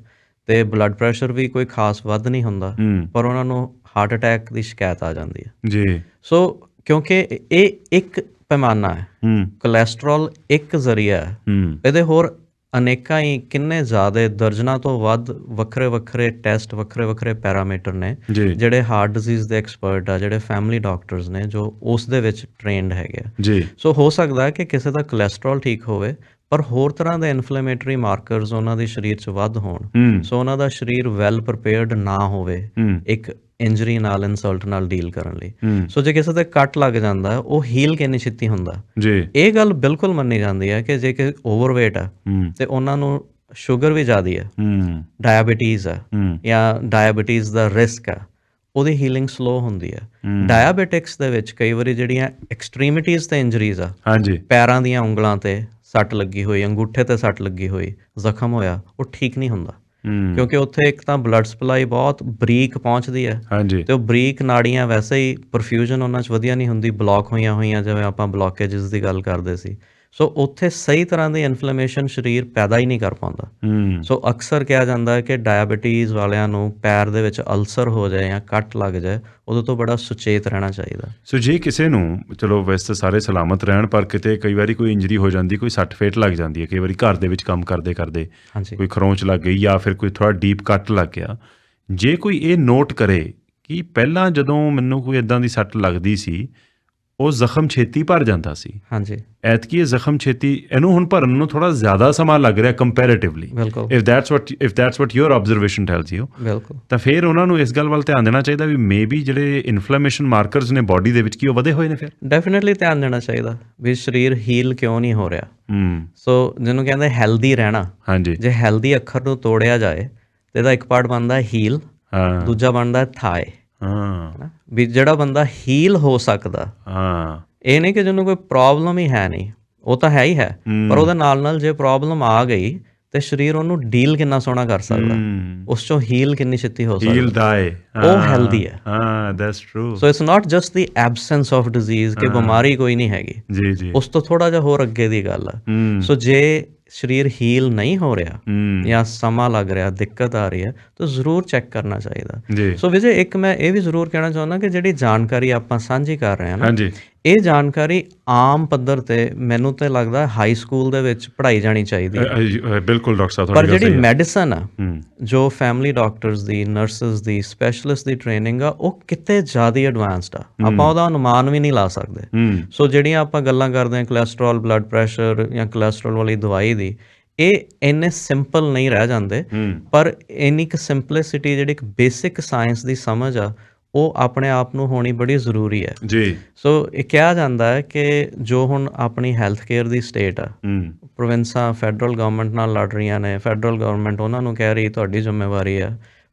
ਤੇ ਬਲੱਡ ਪ੍ਰੈਸ਼ਰ ਵੀ ਕੋਈ ਖਾਸ ਵੱਧ ਨਹੀਂ ਹੁੰਦਾ, ਪਰ ਉਹਨਾਂ ਨੂੰ ਹਾਰਟ ਅਟੈਕ ਦੀ ਸ਼ਿਕਾਇਤ ਆ ਜਾਂਦੀ ਹੈ ਜੀ। ਸੋ ਕਿਉਂਕਿ ਇਹ ਇੱਕ ਪੈਮਾਨਾ ਹੈ, ਕੋਲੈਸਟਰੋਲ ਇੱਕ ਜ਼ਰੀਆ ਹੈ, ਇਹਦੇ ਹੋਰ ਅਨੇਕਾਂ ਹੀ ਕਿੰਨੇ ਜ਼ਿਆਦਾ ਦਰਜਨਾਂ ਤੋਂ ਵੱਧ ਵੱਖਰੇ ਵੱਖਰੇ ਟੈਸਟ, ਵੱਖਰੇ ਵੱਖਰੇ ਪੈਰਾਮੀਟਰ ਨੇ ਜਿਹੜੇ ਹਾਰਟ ਡਿਜ਼ੀਜ਼ ਦੇ ਐਕਸਪਰਟ ਆ, ਜਿਹੜੇ ਫੈਮਿਲੀ ਡਾਕਟਰਸ ਨੇ ਜੋ ਉਸ ਦੇ ਵਿੱਚ ਟ੍ਰੇਨਡ ਹੈਗੇ ਆ ਜੀ। ਸੋ ਹੋ ਸਕਦਾ ਹੈ ਕਿ ਕਿਸੇ ਦਾ ਕੋਲੈਸਟਰੋਲ ਠੀਕ ਹੋਵੇ, ਪਰ ਹੋਰ ਤਰ੍ਹਾਂ ਦੇ ਇਨਫਲੇਮੇਟਰੀ ਮਾਰਕਰਸ ਉਹਨਾਂ ਦੇ ਸਰੀਰ 'ਚ ਵੱਧ ਹੋਣ, ਸੋ ਉਹਨਾਂ ਦਾ ਸਰੀਰ ਵੈਲ ਪ੍ਰੀਪੇਅਰਡ ਨਾ ਹੋਵੇ ਇੱਕ ਇੰਜਰੀ ਨਾਲ, ਇਨਸਲਟ ਨਾਲ ਡੀਲ ਕਰਨ ਲਈ। ਸੋ ਜੇ ਕਿਸੇ ਤੇ ਕੱਟ ਲੱਗ ਜਾਂਦਾ, ਉਹ ਹੀਲ ਕਿੰਨੀ ਛੇਤੀ ਹੁੰਦਾ ਜੀ। ਇਹ ਗੱਲ ਬਿਲਕੁਲ ਮੰਨੀ ਜਾਂਦੀ ਹੈ ਕਿ ਜੇ ਕਿ ਓਵਰਵੇਟ ਆ ਤੇ ਉਹਨਾਂ ਨੂੰ ਸ਼ੂਗਰ ਵੀ ਜ਼ਿਆਦਾ ਹੈ, ਡਾਇਬਟੀਜ਼ ਆ, ਜਾਂ ਡਾਇਬਟੀਜ਼ ਦਾ ਰਿਸਕ ਆ, ਉਹਦੀ ਹੀਲਿੰਗ ਸਲੋ ਹੁੰਦੀ ਹੈ। ਡਾਇਬਟਿਕਸ ਦੇ ਵਿੱਚ ਕਈ ਵਾਰੀ ਜਿਹੜੀਆਂ ਐਕਸਟ੍ਰੀਮਿਟੀਜ਼ ਤੇ ਇੰਜਰੀਜ਼ ਆ, ਪੈਰਾਂ ਦੀਆਂ ਉਂਗਲਾਂ ਤੇ ਸੱਟ ਲੱਗੀ ਹੋਈ, ਅੰਗੂਠੇ ਤੇ ਸੱਟ ਲੱਗੀ ਹੋਈ, ਜ਼ਖਮ ਹੋਇਆ, ਉਹ ਠੀਕ ਨਹੀਂ ਹੁੰਦਾ, ਕਿਉਂਕਿ ਉੱਥੇ ਇੱਕ ਤਾਂ ਬਲੱਡ ਸਪਲਾਈ ਬਹੁਤ ਬਰੀਕ ਪਹੁੰਚਦੀ ਹੈ, ਤੇ ਉਹ ਬਰੀਕ ਨਾੜੀਆਂ ਵੈਸੇ ਹੀ ਪਰਫਿਊਜ਼ਨ ਉਹਨਾਂ 'ਚ ਵਧੀਆ ਨਹੀਂ ਹੁੰਦੀ, ਬਲੌਕ ਹੋਈਆਂ ਜਿਵੇਂ ਆਪਾਂ ਬਲੌਕੇਜਸ ਦੀ ਗੱਲ ਕਰਦੇ ਸੀ। ਸੋ ਉੱਥੇ ਸਹੀ ਤਰ੍ਹਾਂ ਦੀ ਇਨਫਲੇਮੇਸ਼ਨ ਸਰੀਰ ਪੈਦਾ ਹੀ ਨਹੀਂ ਕਰ ਪਾਉਂਦਾ। ਸੋ ਅਕਸਰ ਕਿਹਾ ਜਾਂਦਾ ਹੈ ਕਿ ਡਾਇਬਟੀਜ਼ ਵਾਲਿਆਂ ਨੂੰ ਪੈਰ ਦੇ ਵਿੱਚ ਅਲਸਰ ਹੋ ਜਾਏ ਜਾਂ ਕੱਟ ਲੱਗ ਜਾਏ, ਉਦੋਂ ਤੋਂ ਬੜਾ ਸੁਚੇਤ ਰਹਿਣਾ ਚਾਹੀਦਾ। ਸੋ ਜੇ ਕਿਸੇ ਨੂੰ, ਚਲੋ ਵੈਸੇ ਸਾਰੇ ਸਲਾਮਤ ਰਹਿਣ, ਪਰ ਕਿਤੇ ਕਈ ਵਾਰੀ ਕੋਈ ਇੰਜਰੀ ਹੋ ਜਾਂਦੀ, ਕੋਈ ਸੱਟ ਫੇਟ ਲੱਗ ਜਾਂਦੀ ਹੈ, ਕਈ ਵਾਰੀ ਘਰ ਦੇ ਵਿੱਚ ਕੰਮ ਕਰਦੇ ਕਰਦੇ ਕੋਈ ਖਰੋਂਚ ਲੱਗ ਗਈ ਜਾਂ ਫਿਰ ਕੋਈ ਥੋੜ੍ਹਾ ਡੀਪ ਕੱਟ ਲੱਗ ਗਿਆ, ਜੇ ਕੋਈ ਇਹ ਨੋਟ ਕਰੇ ਕਿ ਪਹਿਲਾਂ ਜਦੋਂ ਮੈਨੂੰ ਕੋਈ ਇੱਦਾਂ ਦੀ ਸੱਟ ਲੱਗਦੀ ਸੀ ਉਹ ਜ਼ਖਮ ਛੇਤੀ ਭਰ ਜਾਂਦਾ ਸੀ, ਹਾਂਜੀ, ਐਤਕੀ ਇਹ ਜ਼ਖਮ ਛੇਤੀ, ਇਹਨੂੰ ਹੁਣ ਭਰਨ ਨੂੰ ਥੋੜਾ ਜ਼ਿਆਦਾ ਸਮਾਂ ਲੱਗ ਰਿਹਾ comparatively, if that's what your observation tells you, ਤਾਂ ਫਿਰ ਉਹਨਾਂ ਨੂੰ ਇਸ ਗੱਲ ਵੱਲ ਧਿਆਨ ਦੇਣਾ ਚਾਹੀਦਾ ਵੀ ਮੇ ਬੀ ਜਿਹੜੇ ਇਨਫਲੇਮੇਸ਼ਨ ਮਾਰਕਰਸ ਨੇ ਬੋਡੀ ਦੇ ਵਿੱਚ ਕੀ ਉਹ ਵਧੇ ਹੋਏ ਨੇ। ਫਿਰ ਡੈਫੀਨੇਟਲੀ ਧਿਆਨ ਦੇਣਾ ਚਾਹੀਦਾ ਵੀ ਸਰੀਰ ਹੀਲ ਕਿਉਂ ਨਹੀਂ ਹੋ ਰਿਹਾ। ਸੋ ਜਿਹਨੂੰ ਕਹਿੰਦੇ ਹੈਲਦੀ ਰਹਿਣਾ, ਹਾਂਜੀ, ਜੇ ਹੈਲਦੀ ਅੱਖਰ ਨੂੰ ਤੋੜਿਆ ਜਾਏ ਤੇ ਇਹਦਾ ਇੱਕ ਪਾਰਟ ਬਣਦਾ ਹੀਲ, ਦੂਜਾ ਬਣਦਾ ਥਾਏ, ਵੀ ਜਿਹੜਾ ਬੰਦਾ ਹੀਲ ਹੋ ਸਕਦਾ, ਇਹ ਨਹੀਂ ਕਿ ਜਿਹਨੂੰ ਕੋਈ ਪ੍ਰੋਬਲਮ ਹੀ ਹੈ ਨਹੀਂ, ਉਹ ਤਾਂ ਹੈ ਹੀ ਹੈ, ਪਰ ਉਹਦੇ ਨਾਲ ਨਾਲ ਜੇ ਪ੍ਰੋਬਲਮ ਆ ਗਈ ਤੇ ਸਰੀਰ ਉਹਨੂੰ ਡੀਲ ਕਿੰਨਾ ਸੋਹਣਾ ਕਰ ਸਕਦਾ, ਉਸ ਚੋਂ ਹੀਲ ਕਿੰਨੀ ਛੇਤੀ ਹੋ ਸਕਦਾ, ਉਹ ਹੈਲਦੀ ਹੈ। So it's not just the absence of disease ਕਿ ਬਿਮਾਰੀ ਕੋਈ ਨਹੀਂ ਹੈਗੀ, ਉਸ ਤੋਂ ਥੋੜਾ ਜਿਹਾ ਹੋਰ ਅੱਗੇ ਦੀ ਗੱਲ ਆ। ਸੋ ਜੇ ਸਰੀਰ ਹੀਲ ਨਹੀਂ ਹੋ ਰਿਹਾ ਜਾਂ ਸਮਾਂ ਲੱਗ ਰਿਹਾ, ਦਿੱਕਤ ਆ ਰਹੀ ਹੈ, ਤਾਂ ਜ਼ਰੂਰ ਚੈੱਕ ਕਰਨਾ ਚਾਹੀਦਾ। ਸੋ ਵਿਜੇ, ਇੱਕ ਮੈਂ ਇਹ ਵੀ ਜ਼ਰੂਰ ਕਹਿਣਾ ਚਾਹੁੰਦਾ ਕਿ ਜਿਹੜੀ ਜਾਣਕਾਰੀ ਆਪਾਂ ਸਾਂਝੀ ਕਰ ਰਹੇ ਹਾਂ ਨਾ, ਇਹ ਜਾਣਕਾਰੀ ਆਮ ਪੱਧਰ ਤੇ ਮੈਨੂੰ ਤਾਂ ਲੱਗਦਾ ਹਾਈ ਸਕੂਲ ਦੇ ਵਿੱਚ ਪੜ੍ਹਾਈ ਜਾਣੀ ਚਾਹੀਦੀ ਹੈ। ਬਿਲਕੁਲ ਡਾਕਟਰ ਸਾਹਿਬ, ਪਰ ਜਿਹੜੀ ਮੈਡੀਸਨ ਆ, ਜੋ ਫੈਮਿਲੀ ਡਾਕਟਰਸ ਦੀ, ਨਰਸਿਸ ਦੀ, ਸਪੈਸ਼ਲਿਸਟ ਦੀ ਟ੍ਰੇਨਿੰਗ ਆ, ਉਹ ਕਿਤੇ ਜ਼ਿਆਦਾ ਐਡਵਾਂਸਡ ਆ, ਆਪਾਂ ਉਹਦਾ ਅਨੁਮਾਨ ਵੀ ਨਹੀਂ ਲਾ ਸਕਦੇ। ਸੋ ਜਿਹੜੀਆਂ ਆਪਾਂ ਗੱਲਾਂ ਕਰਦੇ ਹਾਂ ਕੋਲੈਸਟਰੋਲ, ਬਲੱਡ ਪ੍ਰੈਸ਼ਰ ਜਾਂ ਕੋਲੈਸਟਰੋਲ ਵਾਲੀ ਦਵਾਈ ਦੀ, ਇਹ ਇੰਨੇ ਸਿੰਪਲ ਨਹੀਂ ਰਹਿ ਜਾਂਦੇ, ਪਰ ਇੰਨੀ ਕੁ ਸਿੰਪਲਿਸਿਟੀ, ਜਿਹੜੀ ਇੱਕ ਬੇਸਿਕ ਸਾਇੰਸ ਦੀ ਸਮਝ ਆ, ਉਹ ਆਪਣੇ ਆਪ ਨੂੰ ਹੋਣੀ ਬੜੀ ਜ਼ਰੂਰੀ ਹੈ ਜੀ। ਸੋ ਇਹ ਕਿਹਾ ਜਾਂਦਾ ਹੈ ਕਿ ਜੋ ਹੁਣ ਆਪਣੀ ਹੈਲਥ ਕੇਅਰ ਦੀ ਸਟੇਟ ਆ, ਪ੍ਰੋਵਿੰਸਾਂ ਫੈਡਰਲ ਗਵਰਨਮੈਂਟ ਨਾਲ ਲੜ ਰਹੀਆਂ ਨੇ, ਫੈਡਰਲ ਗਵਰਨਮੈਂਟ ਉਹਨਾਂ ਨੂੰ ਕਹਿ ਰਹੀ ਤੁਹਾਡੀ ਜ਼ਿੰਮੇਵਾਰੀ ਆ,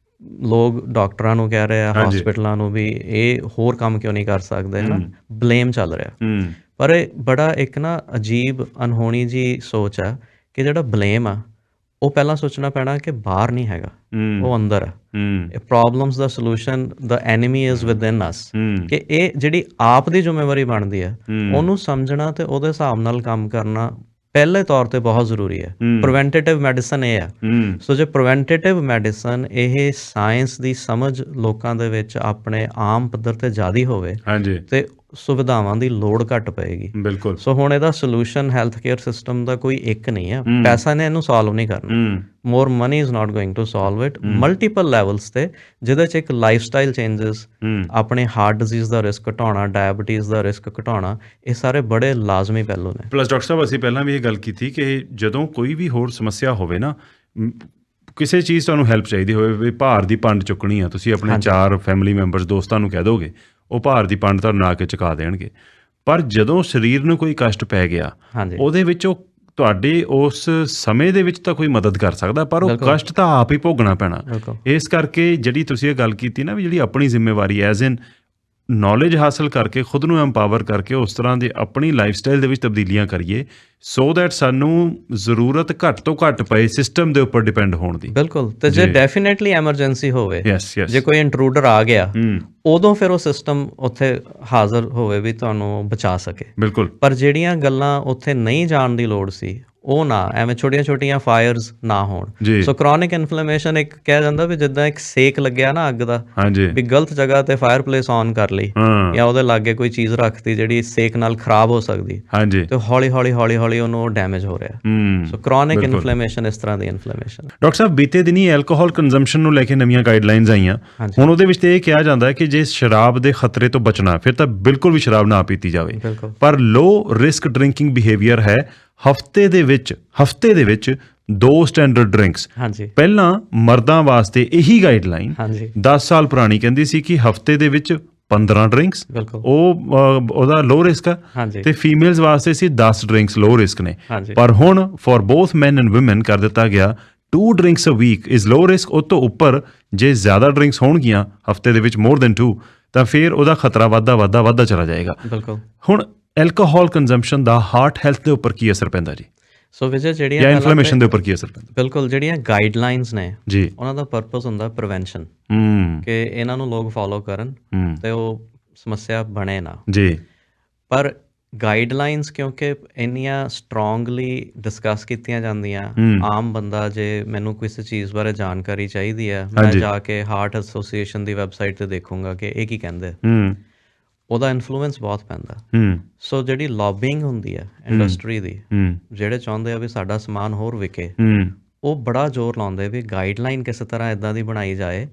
ਲੋਕ ਡਾਕਟਰਾਂ ਨੂੰ ਕਹਿ ਰਹੇ ਆ, ਹਸਪੀਟਲਾਂ ਨੂੰ ਵੀ, ਇਹ ਹੋਰ ਕੰਮ ਕਿਉਂ ਨਹੀਂ ਕਰ ਸਕਦੇ, ਹੈ ਨਾ, ਬਲੇਮ ਚੱਲ ਰਿਹਾ। ਪਰ ਇਹ ਬੜਾ ਇੱਕ ਨਾ ਅਜੀਬ ਅਨਹੋਣੀ ਜੀ ਸੋਚ ਆ ਕਿ ਜਿਹੜਾ ਬਲੇਮ ਆ ਉਹ ਪਹਿਲਾਂ ਸੋਚਣਾ ਪੈਣਾ ਕਿ ਬਾਹਰ ਨਹੀਂ ਹੈਗਾ, ਉਹ ਅੰਦਰ ਹੈ। ਪ੍ਰੋਬਲਮਸ ਦਾ solution, the enemy is within us, ਕਿ ਇਹ ਜਿਹੜੀ ਆਪ ਦੀ ਜ਼ਿੰਮੇਵਾਰੀ ਬਣਦੀ ਹੈ ਉਹਨੂੰ ਸਮਝਣਾ ਤੇ ਉਹਦੇ ਹਿਸਾਬ ਨਾਲ ਕੰਮ ਕਰਨਾ ਪਹਿਲੇ ਤੌਰ ਤੇ ਬਹੁਤ ਜ਼ਰੂਰੀ ਹੈ। ਪ੍ਰੀਵੈਂਟੇਟਿਵ ਮੈਡੀਸਨ ਇਹ ਆ। ਸੋ ਜੇ ਪ੍ਰੀਵੈਂਟੇਟਿਵ ਮੈਡੀਸਨ, ਇਹ ਸਾਇੰਸ ਦੀ ਸਮਝ ਲੋਕਾਂ ਦੇ ਵਿੱਚ ਆਪਣੇ ਆਮ ਪੱਧਰ ਤੇ ਜ਼ਿਆਦਾ ਹੋਵੇ ਤੇ ਸੁਵਿਧਾਵਾਂ ਦੀ ਲੋੜ ਘੱਟ ਪਏਗੀ। ਬਿਲਕੁਲ। ਸੋ ਹੁਣ ਇਹਦਾ ਸੋਲੂਸ਼ਨ ਹੈਲਥ ਕੇਅਰ ਸਿਸਟਮ ਦਾ ਕੋਈ ਇੱਕ ਨਹੀਂ ਹੈ, ਪੈਸਾ ਨੇ ਇਹਨੂੰ ਸੋਲਵ ਨਹੀਂ ਕਰਨਾ। More money is not going to solve it. Multiple levels ਤੇ, ਜਿਹਦੇ 'ਚ ਇੱਕ ਲਾਈਫ ਸਟਾਈਲ ਚੇਂਜਸ, ਆਪਣੇ ਹਾਰਟ ਡਿਜ਼ੀਜ਼ ਦਾ ਰਿਸਕ ਘਟਾਉਣਾ, ਡਾਇਬਟੀਜ਼ ਦਾ ਰਿਸਕ ਘਟਾਉਣਾ, ਇਹ ਸਾਰੇ ਬੜੇ ਲਾਜ਼ਮੀ ਪਹਿਲੂ ਨੇ। ਪਲੱਸ ਡਾਕਟਰ ਸਾਹਿਬ, ਅਸੀਂ ਪਹਿਲਾਂ ਵੀ ਇਹ ਗੱਲ ਕੀਤੀ ਕਿ ਜਦੋਂ ਕੋਈ ਵੀ ਹੋਰ ਸਮੱਸਿਆ ਹੋਵੇ ਨਾ, ਕਿਸੇ ਚੀਜ਼ ਤੁਹਾਨੂੰ ਹੈਲਪ ਚਾਹੀਦੀ ਹੋਵੇ, ਵੀ ਭਾਰ ਦੀ ਪੰਡ ਚੁੱਕਣੀ ਆ, ਤੁਸੀਂ ਆਪਣੇ 4 ਫੈਮਿਲੀ ਮੈਂਬਰਸ ਦੋਸਤਾਂ ਨੂੰ ਕਹਿ ਦੋਗੇ, ਉਹ ਭਾਰ ਦੀ ਪੰਡ ਤੁਹਾਨੂੰ ਆ ਕੇ ਚੁਕਾ ਦੇਣਗੇ। ਪਰ ਜਦੋਂ ਸਰੀਰ ਨੂੰ ਕੋਈ ਕਸ਼ਟ ਪੈ ਗਿਆ, ਉਹਦੇ ਵਿੱਚ ਉਹ ਤੁਹਾਡੇ ਉਸ ਸਮੇਂ ਦੇ ਵਿੱਚ ਤਾਂ ਕੋਈ ਮਦਦ ਕਰ ਸਕਦਾ, ਪਰ ਉਹ ਕਸ਼ਟ ਤਾਂ ਆਪ ਹੀ ਭੋਗਣਾ ਪੈਣਾ। ਇਸ ਕਰਕੇ ਜਿਹੜੀ ਤੁਸੀਂ ਇਹ ਗੱਲ ਕੀਤੀ ਨਾ, ਵੀ ਜਿਹੜੀ ਆਪਣੀ ਜ਼ਿੰਮੇਵਾਰੀ ਐਜ਼ ਇਨ ਨੌਲੇਜ ਹਾਸਲ ਕਰਕੇ, ਖੁਦ ਨੂੰ ਐਮਪਾਵਰ ਕਰਕੇ ਉਸ ਤਰ੍ਹਾਂ ਦੇ ਆਪਣੀ ਲਾਈਫ ਸਟਾਈਲ ਦੇ ਵਿੱਚ ਤਬਦੀਲੀਆਂ ਕਰੀਏ, ਸੋ ਦੈਟ ਸਾਨੂੰ ਜ਼ਰੂਰਤ ਘੱਟ ਤੋਂ ਘੱਟ ਪਏ ਸਿਸਟਮ ਦੇ ਉੱਪਰ ਡਿਪੈਂਡ ਹੋਣ ਦੀ। ਬਿਲਕੁਲ। ਤੇ ਜੇ ਡੈਫੀਨੇਟਲੀ ਐਮਰਜੈਂਸੀ ਹੋਵੇ, ਜੇ ਕੋਈ ਇੰਟਰੂਡਰ ਆ ਗਿਆ, ਉਦੋਂ ਫਿਰ ਉਹ ਸਿਸਟਮ ਉੱਥੇ ਹਾਜ਼ਰ ਹੋਵੇ ਵੀ ਤੁਹਾਨੂੰ ਬਚਾ ਸਕੇ। ਬਿਲਕੁਲ। ਪਰ ਜਿਹੜੀਆਂ ਗੱਲਾਂ ਉੱਥੇ ਨਹੀਂ ਜਾਣ ਦੀ ਲੋੜ ਸੀ, ਉਹ ਨਾ, ਐਵੇਂ ਛੋਟੀਆਂ ਫਾਇਰਸ ਨਾ ਹੋਣ। ਸੋ ਕ੍ਰੋਨਿਕ ਇਨਫਲੇਮੇਸ਼ਨ ਇੱਕ ਕਿਹਾ ਜਾਂਦਾ ਵੀ ਜਿੱਦਾਂ ਇੱਕ ਸੇਕ ਲੱਗਿਆ ਨਾ ਅੱਗ ਦਾ, ਵੀ ਗਲਤ ਜਗ੍ਹਾ ਤੇ ਫਾਇਰ ਪਲੇਸ ਔਨ ਕਰ ਲਈ ਜਾਂ ਉਹਦੇ ਲਾਗੇ ਕੋਈ ਚੀਜ਼ ਰੱਖਤੀ ਜਿਹੜੀ ਸੇਕ ਨਾਲ ਖਰਾਬ ਹੋ ਸਕਦੀ, ਤੇ ਹੌਲੀ ਹੌਲੀ ਉਹਨੂੰ ਡੈਮੇਜ ਹੋ ਰਿਹਾ। ਸੋ ਕ੍ਰੋਨਿਕ ਇਨਫਲੇਮੇਸ਼ਨ ਇਸ ਤਰ੍ਹਾਂ ਦੀ ਇਨਫਲੇਮੇਸ਼ਨ। ਡਾਕਟਰ ਸਾਹਿਬ, ਬੀਤੇ ਦਿਨੀ ਐਲਕੋਹਲ ਕੰਜ਼ੰਪਸ਼ਨ ਨੂੰ ਲੈ ਕੇ ਨਵੀਆਂ ਗਾਈਡਲਾਈਨਸ ਆਈਆਂ। ਹੁਣ ਉਹਦੇ ਵਿੱਚ ਇਹ ਕਿਹਾ ਜਾਂਦਾ ਹੈ ਕਿ ਜੇ ਸ਼ਰਾਬ ਦੇ ਖਤਰੇ ਤੋਂ ਬਚਣਾ, ਫਿਰ ਤਾਂ ਬਿਲਕੁਲ ਵੀ ਸ਼ਰਾਬ ਨਾ ਪੀਤੀ ਜਾਵੇ। ਪਰ ਲੋ ਰਿਸਕ ਡਰਿੰਕਿੰਗ ਬਿਹੇਵੀਅਰ ਹੈ, ਹਫਤੇ ਦੇ ਵਿੱਚ 2 ਸਟੈਂਡਰਡ ਡਰਿੰਕਸ। ਪਹਿਲਾਂ ਮਰਦਾਂ ਵਾਸਤੇ ਇਹੀ ਗਾਈਡਲਾਈਨ 10 ਸਾਲ ਪੁਰਾਣੀ ਕਹਿੰਦੀ ਸੀ ਕਿ ਹਫਤੇ ਦੇ ਵਿੱਚ 15 ਡਰਿੰਕਸ ਉਹਦਾ ਲੋ ਰਿਸਕ ਆ, ਤੇ ਫੀਮੇਲਸ ਵਾਸਤੇ ਸੀ 10 ਡਰਿੰਕਸ ਲੋ ਰਿਸਕ ਨੇ। ਪਰ ਹੁਣ for both man and woman ਕਰ ਦਿੱਤਾ ਗਿਆ 2 drinks a week is low risk. ਉਹ ਤੋਂ ਉੱਪਰ ਜੇ ਜ਼ਿਆਦਾ ਡਰਿੰਕਸ ਹੋਣਗੀਆਂ ਹਫਤੇ ਦੇ ਵਿੱਚ, ਮੋਰ ਦੈਨ 2, ਤਾਂ ਫਿਰ ਉਹਦਾ ਖਤਰਾ ਵੱਧਦਾ ਚਲਾ ਜਾਏਗਾ। ਹੁਣ ਐਲਕੋਹਲ ਕੰਜ਼ੰਪਸ਼ਨ ਦਾ ਹਾਰਟ ਹੈਲਥ ਦੇ ਉੱਪਰ ਕੀ ਅਸਰ ਪੈਂਦਾ ਜੀ? ਸੋ ਵਿਜੇ, ਜਿਹੜੀਆਂ ਇਨਫਲੇਮੇਸ਼ਨ ਦੇ ਉੱਪਰ ਕੀ ਅਸਰ ਪੈਂਦਾ? ਬਿਲਕੁਲ, ਜਿਹੜੀਆਂ ਗਾਈਡਲਾਈਨਸ ਨੇ ਜੀ, ਉਹਨਾਂ ਦਾ ਪਰਪਸ ਹੁੰਦਾ ਪ੍ਰੀਵੈਂਸ਼ਨ, ਕਿ ਇਹਨਾਂ ਨੂੰ ਲੋਕ ਫੋਲੋ ਕਰਨ ਤੇ ਉਹ ਸਮੱਸਿਆ ਬਣੇ ਨਾ ਜੀ। ਪਰ ਗਾਈਡਲਾਈਨਸ ਕਿਉਂਕਿ ਇੰਨੀਆਂ ਸਟਰੋਂਗਲੀ ਡਿਸਕਸ ਕੀਤੀਆਂ ਜਾਂਦੀਆਂ, ਆਮ ਬੰਦਾ ਜੇ ਮੈਨੂੰ ਕਿਸੇ ਚੀਜ਼ ਬਾਰੇ ਜਾਣਕਾਰੀ ਚਾਹੀਦੀ ਹੈ, ਮੈਂ ਜਾ ਕੇ ਹਾਰਟ ਐਸੋਸੀਏਸ਼ਨ ਦੀ ਵੈਬਸਾਈਟ ਤੇ ਦੇਖੂੰਗਾ ਕਿ ਇਹ ਕੀ ਕਹਿੰਦੇ, ਉਹਦਾ ਇਨਫਲੂਐਂਸ ਬਹੁਤ ਪੈਂਦਾ। ਸੋ ਜਿਹੜੀ ਲੌਬਿੰਗ ਹੁੰਦੀ ਹੈ ਇੰਡਸਟਰੀ ਦੀ, ਜਿਹੜੇ ਚਾਹੁੰਦੇ ਆ ਵੀ ਸਾਡਾ ਸਮਾਨ ਹੋਰ ਵਿਕੇ, ਉਹ ਬੜਾ ਜ਼ੋਰ ਲਾਉਂਦੇ ਵੀ ਗਾਈਡਲਾਈਨ ਕਿਸੇ ਤਰ੍ਹਾਂ ਇੱਦਾਂ ਦੀ ਬਣਾਈ ਜਾਏ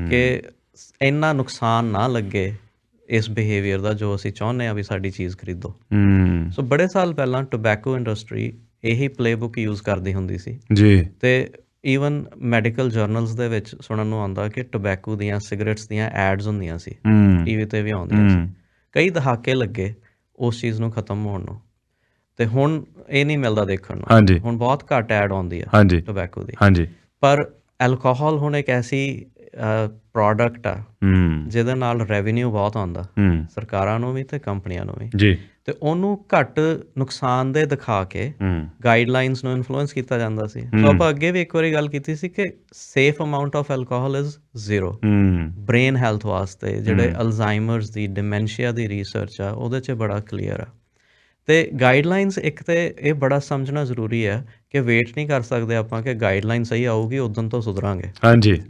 ਕਿ ਇੰਨਾ ਨੁਕਸਾਨ ਨਾ ਲੱਗੇ ਇਸ ਬਿਹੇਵੀਅਰ ਦਾ ਜੋ ਅਸੀਂ ਚਾਹੁੰਦੇ ਆ ਵੀ ਸਾਡੀ ਚੀਜ਼ ਖਰੀਦੋ। ਸੋ ਬੜੇ ਸਾਲ ਪਹਿਲਾਂ ਟੋਬੈਕੋ ਇੰਡਸਟਰੀ ਇਹੀ ਪਲੇਬੁੱਕ ਯੂਜ਼ ਕਰਦੀ ਹੁੰਦੀ ਸੀ ਜੀ। ਤੇ ਈਵਨ ਮੈਡੀਕਲ ਜਰਨਲਸ ਦੇ ਵਿੱਚ ਸੁਣਨ ਨੂੰ ਆਉਂਦਾ ਕਿ ਟੋਬੈਕੋ ਦੀਆਂ, ਸਿਗਰਟਸ ਦੀਆਂ ਐਡਸ ਹੁੰਦੀਆਂ ਸੀ, ਟੀਵੀ ਤੇ ਵੀ ਆਉਂਦੀਆਂ ਸੀ। ਕਈ ਦਹਾਕੇ ਲੱਗੇ ਉਸ ਚੀਜ਼ ਨੂੰ ਖਤਮ ਹੋਣ ਨੂੰ, ਤੇ ਹੁਣ ਇਹ ਨਹੀਂ ਮਿਲਦਾ ਦੇਖਣ ਨੂੰ। ਹੁਣ ਬਹੁਤ ਘੱਟ ਐਡ ਆਉਂਦੀ ਆ ਟੋਬੈਕੋ ਦੀ। ਪਰ ਐਲਕੋਹਲ ਹੁਣ ਇੱਕ ਐਸੀ ਪ੍ਰੋਡਕਟ ਆ ਜਿਹਦੇ ਨਾਲ ਰੈਵਨਿਊ ਬਹੁਤ ਆਉਂਦਾ, ਸਰਕਾਰਾਂ ਨੂੰ ਵੀ ਤੇ ਕੰਪਨੀਆਂ ਨੂੰ ਵੀ, ਤੇ ਉਹਨੂੰ ਘੱਟ ਨੁਕਸਾਨਦੇਹ ਦਿਖਾ ਕੇ ਗਾਈਡਲਾਈਨਸ ਨੂੰ ਇਨਫਲੂਐਂਸ ਕੀਤਾ ਜਾਂਦਾ ਸੀ। ਸੋ ਆਪਾਂ ਅੱਗੇ ਵੀ ਇੱਕ ਵਾਰੀ ਗੱਲ ਕੀਤੀ ਸੀ ਕਿ safe amount of alcohol is 0 brain health ਵਾਸਤੇ। ਜਿਹੜੇ ਅਲਜ਼ਾਈਮਰਸ ਦੀ, ਡਿਮੈਂਸ਼ੀਆ ਦੀ ਰਿਸਰਚ ਆ, ਉਹਦੇ 'ਚ ਬੜਾ ਕਲੀਅਰ ਆ। ਤੇ ਗਾਈਡਲਾਈਨਸ ਇੱਕ ਤੇ ਇਹ ਬੜਾ ਸਮਝਣਾ ਜ਼ਰੂਰੀ ਹੈ ਕਿ ਵੇਟ ਨਹੀਂ ਕਰ ਸਕਦੇ ਆਪਾਂ ਕਿ ਗਾਈਡਲਾਈਨ ਸਹੀ ਆਊਗੀ ਉਦੋਂ ਤੋਂ ਸੁਧਰਾਂਗੇ। ਹਾਂਜੀ,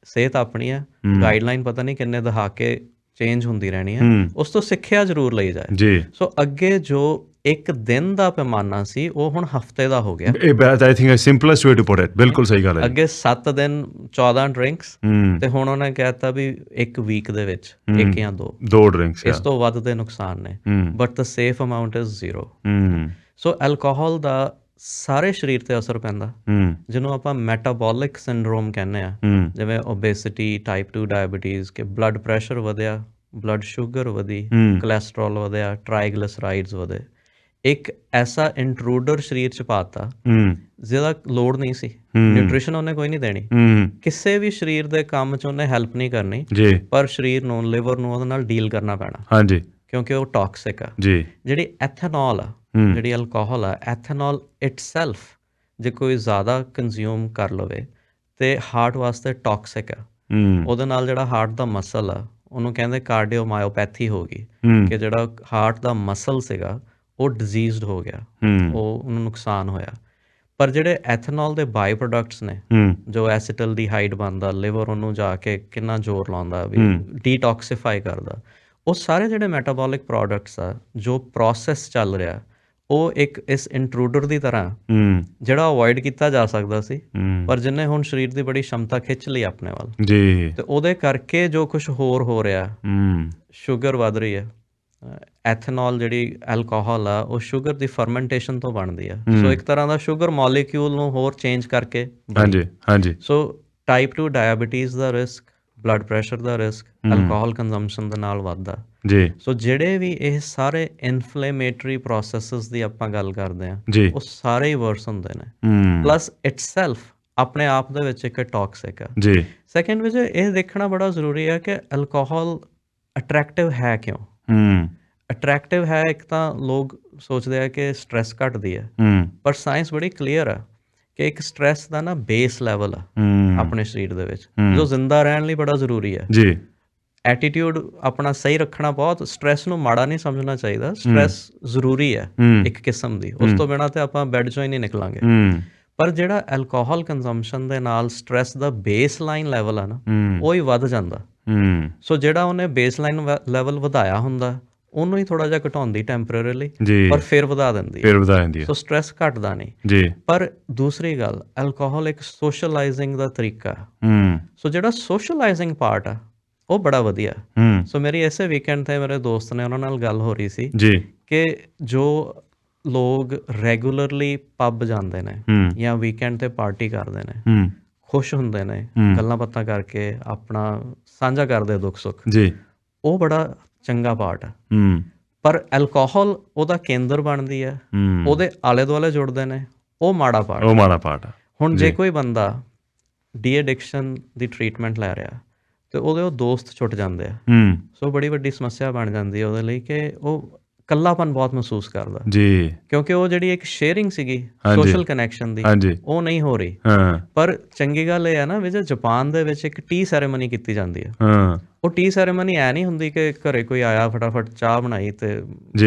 ਸਿਹਤ ਆਪਣੀ ਹੈ, ਗਾਈਡਲਾਈਨ ਪਤਾ ਨਹੀਂ ਕਿੰਨੇ ਦਹਾਕੇ ਚੇਂਜ ਹੁੰਦੀ ਰਹਿਣੀ ਹੈ, ਉਸ ਤੋਂ ਸਿੱਖਿਆ ਜ਼ਰੂਰ ਲਈ ਜਾਏ ਜੀ। ਸੋ ਅੱਗੇ ਜੋ ਇੱਕ ਦਿਨ ਦਾ ਪੈਮਾਨਾ ਸੀ ਉਹ ਹੁਣ ਹਫਤੇ ਦਾ ਹੋ ਗਿਆ। I think simplest way to put it. ਬਿਲਕੁਲ ਸਹੀ ਗੱਲ ਹੈ। ਅੱਗੇ 7 ਦਿਨ 14 ਡਰਿੰਕਸ, ਤੇ ਹੁਣ ਉਹਨੇ ਕਹਿਤਾ ਵੀ ਇੱਕ ਵੀਕ ਦੇ ਵਿੱਚ 1 ਜਾਂ 2 ਡਰਿੰਕਸ। ਇਸ ਤੋਂ ਵੱਧ ਦੇ ਨੁਕਸਾਨ ਨੇ, but the safe amount is 0। So alcohol ਦਾ ਸਾਰੇ ਸਰੀਰ ਤੇ ਅਸਰ ਪੈਂਦਾ, ਜਿਹਨੂੰ ਆਪਾਂ ਮੈਟਾਬੋਲਿਕ ਸਿੰਡਰੋਮ ਕਹਿੰਦੇ ਆ, ਜਿਵੇਂ ਓਬੇਸਿਟੀ, ਟਾਈਪ 2 ਡਾਇਬਟੀਜ਼, ਕਿ ਬਲੱਡ ਪ੍ਰੈਸ਼ਰ ਵਧਿਆ, ਬਲੱਡ ਸ਼ੂਗਰ ਵਧੀ, ਕੋਲੈਸਟਰੋਲ ਵਧਿਆ, ਟਰਾਈਗਲਿਸਰਾਈਡਸ ਵਧੇ। ਇੱਕ ਐਸਾ ਇੰਟਰੂਡਰ ਸਰੀਰ 'ਚ ਪਾਤਾ ਜਿਹਦਾ ਲੋੜ ਨਹੀਂ ਸੀ। ਨਿਊਟ੍ਰੀਸ਼ਨ ਉਹਨੇ ਕੋਈ ਨਹੀਂ ਦੇਣੀ, ਕਿਸੇ ਵੀ ਸਰੀਰ ਦੇ ਕੰਮ 'ਚ ਉਹਨੇ ਹੈਲਪ ਨਹੀਂ ਕਰਨੀ, ਪਰ ਸਰੀਰ ਨੂੰ, ਲਿਵਰ ਨੂੰ ਉਹਦੇ ਨਾਲ ਡੀਲ ਕਰਨਾ ਪੈਣਾ, ਕਿਉਂਕਿ ਉਹ ਟੌਕਸਿਕ ਆ। ਜਿਹੜੀ ਐਥੇਨੋਲ ਆ, ਜਿਹੜੀ ਅਲਕੋਹਲ ਆ, ਐਥੇਨੋਲ ਇਟਸੈਲਫ ਜੇ ਕੋਈ ਜ਼ਿਆਦਾ ਕੰਜ਼ਿਊਮ ਕਰ ਲਵੇ ਤੇ ਹਾਰਟ ਵਾਸਤੇ ਟੌਕਸਿਕ ਆ। ਉਹਦੇ ਨਾਲ ਜਿਹੜਾ ਹਾਰਟ ਦਾ ਮਸਲ ਆ ਉਹਨੂੰ ਕਹਿੰਦੇ ਕਾਰਡੀਓਮਾਇਓਪੈਥੀ ਹੋ ਗਈ, ਕਿ ਜਿਹੜਾ ਹਾਰਟ ਦਾ ਮਸਲ ਸੀਗਾ ਉਹ ਡਿਜ਼ੀਜ਼ਡ ਹੋ ਗਿਆ, ਉਹਨੂੰ ਨੁਕਸਾਨ ਹੋਇਆ। ਪਰ ਜਿਹੜੇ ਐਥਨੋਲ ਦੇ ਬਾਈ ਪ੍ਰੋਡਕਟਸ ਨੇ, ਜੋ ਐਸੀਟਲਡੀਹਾਈਡ ਬਣਦਾ, ਲਿਵਰ ਉਹਨੂੰ ਜਾ ਕੇ ਕਿੰਨਾ ਜ਼ੋਰ ਲਾਉਂਦਾ ਵੀ ਡੀਟੌਕਸੀਫਾਈ ਕਰਦਾ, ਉਹ ਸਾਰੇ ਜਿਹੜੇ ਮੈਟਾਬੋਲਿਕ ਪ੍ਰੋਡਕਟਸ ਆ ਜੋ ਪ੍ਰੋਸੈਸ ਚੱਲ ਰਿਹਾ, ਉਹ ਇੱਕ ਇਸ ਇੰਟਰੂਡਰ ਦੀ ਤਰ੍ਹਾਂ ਜਿਹੜਾ ਅਵੋਇਡ ਕੀਤਾ ਜਾ ਸਕਦਾ ਸੀ, ਪਰ ਜਿਹਨੇ ਹੁਣ ਸਰੀਰ ਦੀ ਬੜੀ ਸ਼ਮਤਾ ਖਿੱਚ ਲਈ ਆਪਣੇ ਵੱਲ ਜੀ, ਤੇ ਉਹਦੇ ਕਰਕੇ ਜੋ ਕੁਝ ਹੋਰ ਹੋ ਰਿਹਾ, ਸ਼ੂਗਰ ਵੱਧ ਰਹੀ ਹੈ। ਐਥਨੋਲ ਜਿਹੜੀ ਐਲਕੋਹਲ ਆ ਉਹ ਸ਼ੂਗਰ ਦੀ ਫਰਮੈਂਟੇਸ਼ਨ ਤੋਂ ਬਣਦੀ ਆ, ਸੋ ਇੱਕ ਤਰ੍ਹਾਂ ਦਾ ਸ਼ੂਗਰ ਮੋਲੀਕਿਊਲ ਨੂੰ ਹੋਰ ਚੇਂਜ ਕਰਕੇ। ਹਾਂਜੀ। ਸੋ ਟਾਈਪ 2 ਡਾਇਬਟੀਜ਼ ਦਾ ਰਿਸਕ, ਬਲੱਡ ਪ੍ਰੈਸ਼ਰ ਦਾ ਰਿਸਕ ਐਲਕੋਹਲ ਕੰਜ਼ੰਪਸ਼ਨ ਦੇ ਨਾਲ ਵੱਧਦਾ ਜੀ। ਸੋ ਜਿਹੜੇ ਵੀ ਇਹ ਸਾਰੇ ਇਨਫਲੇਮੇਟਰੀ ਪ੍ਰੋਸੈਸਸ ਦੀ ਆਪਾਂ ਗੱਲ ਕਰਦੇ ਹਾਂ, ਉਹ ਸਾਰੇ ਹੀ ਵਰਸ ਹੁੰਦੇ ਨੇ। ਪਲੱਸ ਇਟਸੈਲਫ ਆਪਣੇ ਆਪ ਦੇ ਵਿੱਚ ਇੱਕ ਟੌਕਸਿਕ ਆ ਜੀ। ਸੈਕਿੰਡ ਵਿੱਚ ਇਹ ਦੇਖਣਾ ਬੜਾ ਜ਼ਰੂਰੀ ਹੈ ਕਿ ਐਲਕੋਹਲ ਅਟਰੈਕਟਿਵ ਹੈ ਕਿਉਂ। ਅਟਰੈਕਟਿਵ ਹੈ, ਇੱਕ ਤਾਂ ਲੋਕ ਸੋਚਦੇ ਆ ਕਿ ਸਟ੍ਰੈਸ ਘਟਦੀ ਹੈ, ਪਰ ਸਾਇੰਸ ਬੜੀ ਕਲੀਅਰ ਆ ਕਿ ਇੱਕ ਸਟ੍ਰੈਸ ਦਾ ਨਾ ਬੇਸ ਲੈਵਲ ਆ ਆਪਣੇ ਸਰੀਰ ਦੇ ਵਿੱਚ, ਜੋ ਜ਼ਿੰਦਾ ਰਹਿਣ ਲਈ ਬੜਾ ਜ਼ਰੂਰੀ ਹੈ ਜੀ। ਐਟੀਟਿਊਡ ਆਪਣਾ ਸਹੀ ਰੱਖਣਾ ਬਹੁਤ, ਸਟ੍ਰੈਸ ਨੂੰ ਮਾੜਾ ਨਹੀਂ ਸਮਝਣਾ ਚਾਹੀਦਾ, ਸਟ੍ਰੈਸ ਜ਼ਰੂਰੀ ਹੈ ਇੱਕ ਕਿਸਮ ਦੀ, ਉਸ ਤੋਂ ਬਿਨਾਂ ਤੇ ਆਪਾਂ ਬੈੱਡ ਚੋਂ ਹੀ ਨਹੀਂ ਨਿਕਲਾਂਗੇ। ਪਰ ਜਿਹੜਾ ਐਲਕੋਹਲ ਕੰਜ਼ੰਪਸ਼ਨ ਦੇ ਨਾਲ ਸਟ੍ਰੈਸ ਦਾ ਬੇਸ ਲਾਈਨ ਲੈਵਲ ਆ ਨਾ, ਉਹ ਹੀ ਵੱਧ ਜਾਂਦਾ। ਸੋ ਜਿਹੜਾ ਉਹਨੇ ਬੇਸ ਲਾਈਨ ਲੈਵਲ ਵਧਾਇਆ ਹੁੰਦਾ ਉਹਨੂੰ ਹੀ ਥੋੜਾ ਜਿਹਾ ਘਟਾਉਂਦੀ ਟੈਂਪਰੇਰੀਲੀ, ਪਰ ਫਿਰ ਵਧਾ ਦਿੰਦੀ ਹੈ, ਸੋ ਸਟ੍ਰੈਸ ਘਟਦਾ ਨਹੀਂ ਜੀ। ਪਰ ਦੂਸਰੀ ਗੱਲ, ਐਲਕੋਹਲ ਇੱਕ ਸੋਸ਼ਲਾਈਜ਼ਿੰਗ ਦਾ ਤਰੀਕਾ, ਸੋ ਜਿਹੜਾ ਸੋਸ਼ਲਾਈਜ਼ਿੰਗ ਪਾਰਟ ਆ ਉਹ ਬੜਾ ਵਧੀਆ। ਸੋ ਮੇਰੀ ਇਸੇ ਵੀਕਐਂਡ ਤੇ ਮੇਰੇ ਦੋਸਤ ਨੇ, ਉਹਨਾਂ ਨਾਲ ਗੱਲ ਹੋ ਰਹੀ ਸੀ ਕਿ ਜੋ ਲੋਕ ਰੈਗੂਲਰਲੀ ਪੱਬ ਜਾਂਦੇ ਨੇ ਜਾਂ ਵੀਕਐਂਡ ਤੇ ਪਾਰਟੀ ਕਰਦੇ ਨੇ, ਖੁਸ਼ ਹੁੰਦੇ ਨੇ, ਗੱਲਾਂ ਬਾਤਾਂ ਕਰਕੇ ਆਪਣਾ ਸਾਂਝਾ ਕਰਦੇ ਦੁੱਖ ਸੁੱਖ ਜੀ, ਉਹ ਬੜਾ ਚੰਗਾ ਪਾਰਟ ਆ। ਪਰ ਐਲਕੋਹਲ ਉਹਦਾ ਕੇਂਦਰ ਬਣਦੀ ਹੈ, ਉਹਦੇ ਆਲੇ ਦੁਆਲੇ ਜੁੜਦੇ ਨੇ, ਉਹ ਮਾੜਾ ਪਾਰਟ ਆ। ਹੁਣ ਜੇ ਕੋਈ ਬੰਦਾ ਡੀ ਐਡਿਕਸ਼ਨ ਦੀ ਟਰੀਟਮੈਂਟ ਲੈ ਰਿਹਾ ਤੇ ਉਹਦੇ ਉਹ ਦੋਸਤ ਛੁੱਟ ਜਾਂਦੇ ਆ, ਸੋ ਬੜੀ ਵੱਡੀ ਸਮੱਸਿਆ ਬਣ ਜਾਂਦੀ ਹੈ ਉਹਦੇ ਲਈ ਕਿ ਉਹ ਇਕੱਲਾਪਨ ਬਹੁਤ ਮਹਿਸੂਸ ਕਰਦਾ ਜੀ, ਕਿਉਂਕਿ ਉਹ ਜਿਹੜੀ ਇੱਕ ਸ਼ੇਅਰਿੰਗ ਸੀਗੀ ਸੋਸ਼ਲ ਕਨੈਕਸ਼ਨ ਦੀ, ਉਹ ਨਹੀਂ ਹੋ ਰਹੀ। ਪਰ ਚੰਗੀ ਗੱਲ ਇਹ ਹੈ ਨਾ ਵੀ ਜੇ ਜਾਪਾਨ ਦੇ ਵਿੱਚ ਇੱਕ ਟੀ ਸੈਰੇਮਨੀ ਕੀਤੀ ਜਾਂਦੀ ਹੈ, ਉਹ ਟੀ ਸੈਰੇਮਨੀ ਐ ਨਹੀਂ ਹੁੰਦੀ ਕਿ ਘਰੇ ਕੋਈ ਆਇਆ ਫਟਾਫਟ ਚਾਹ ਬਣਾਈ ਤੇ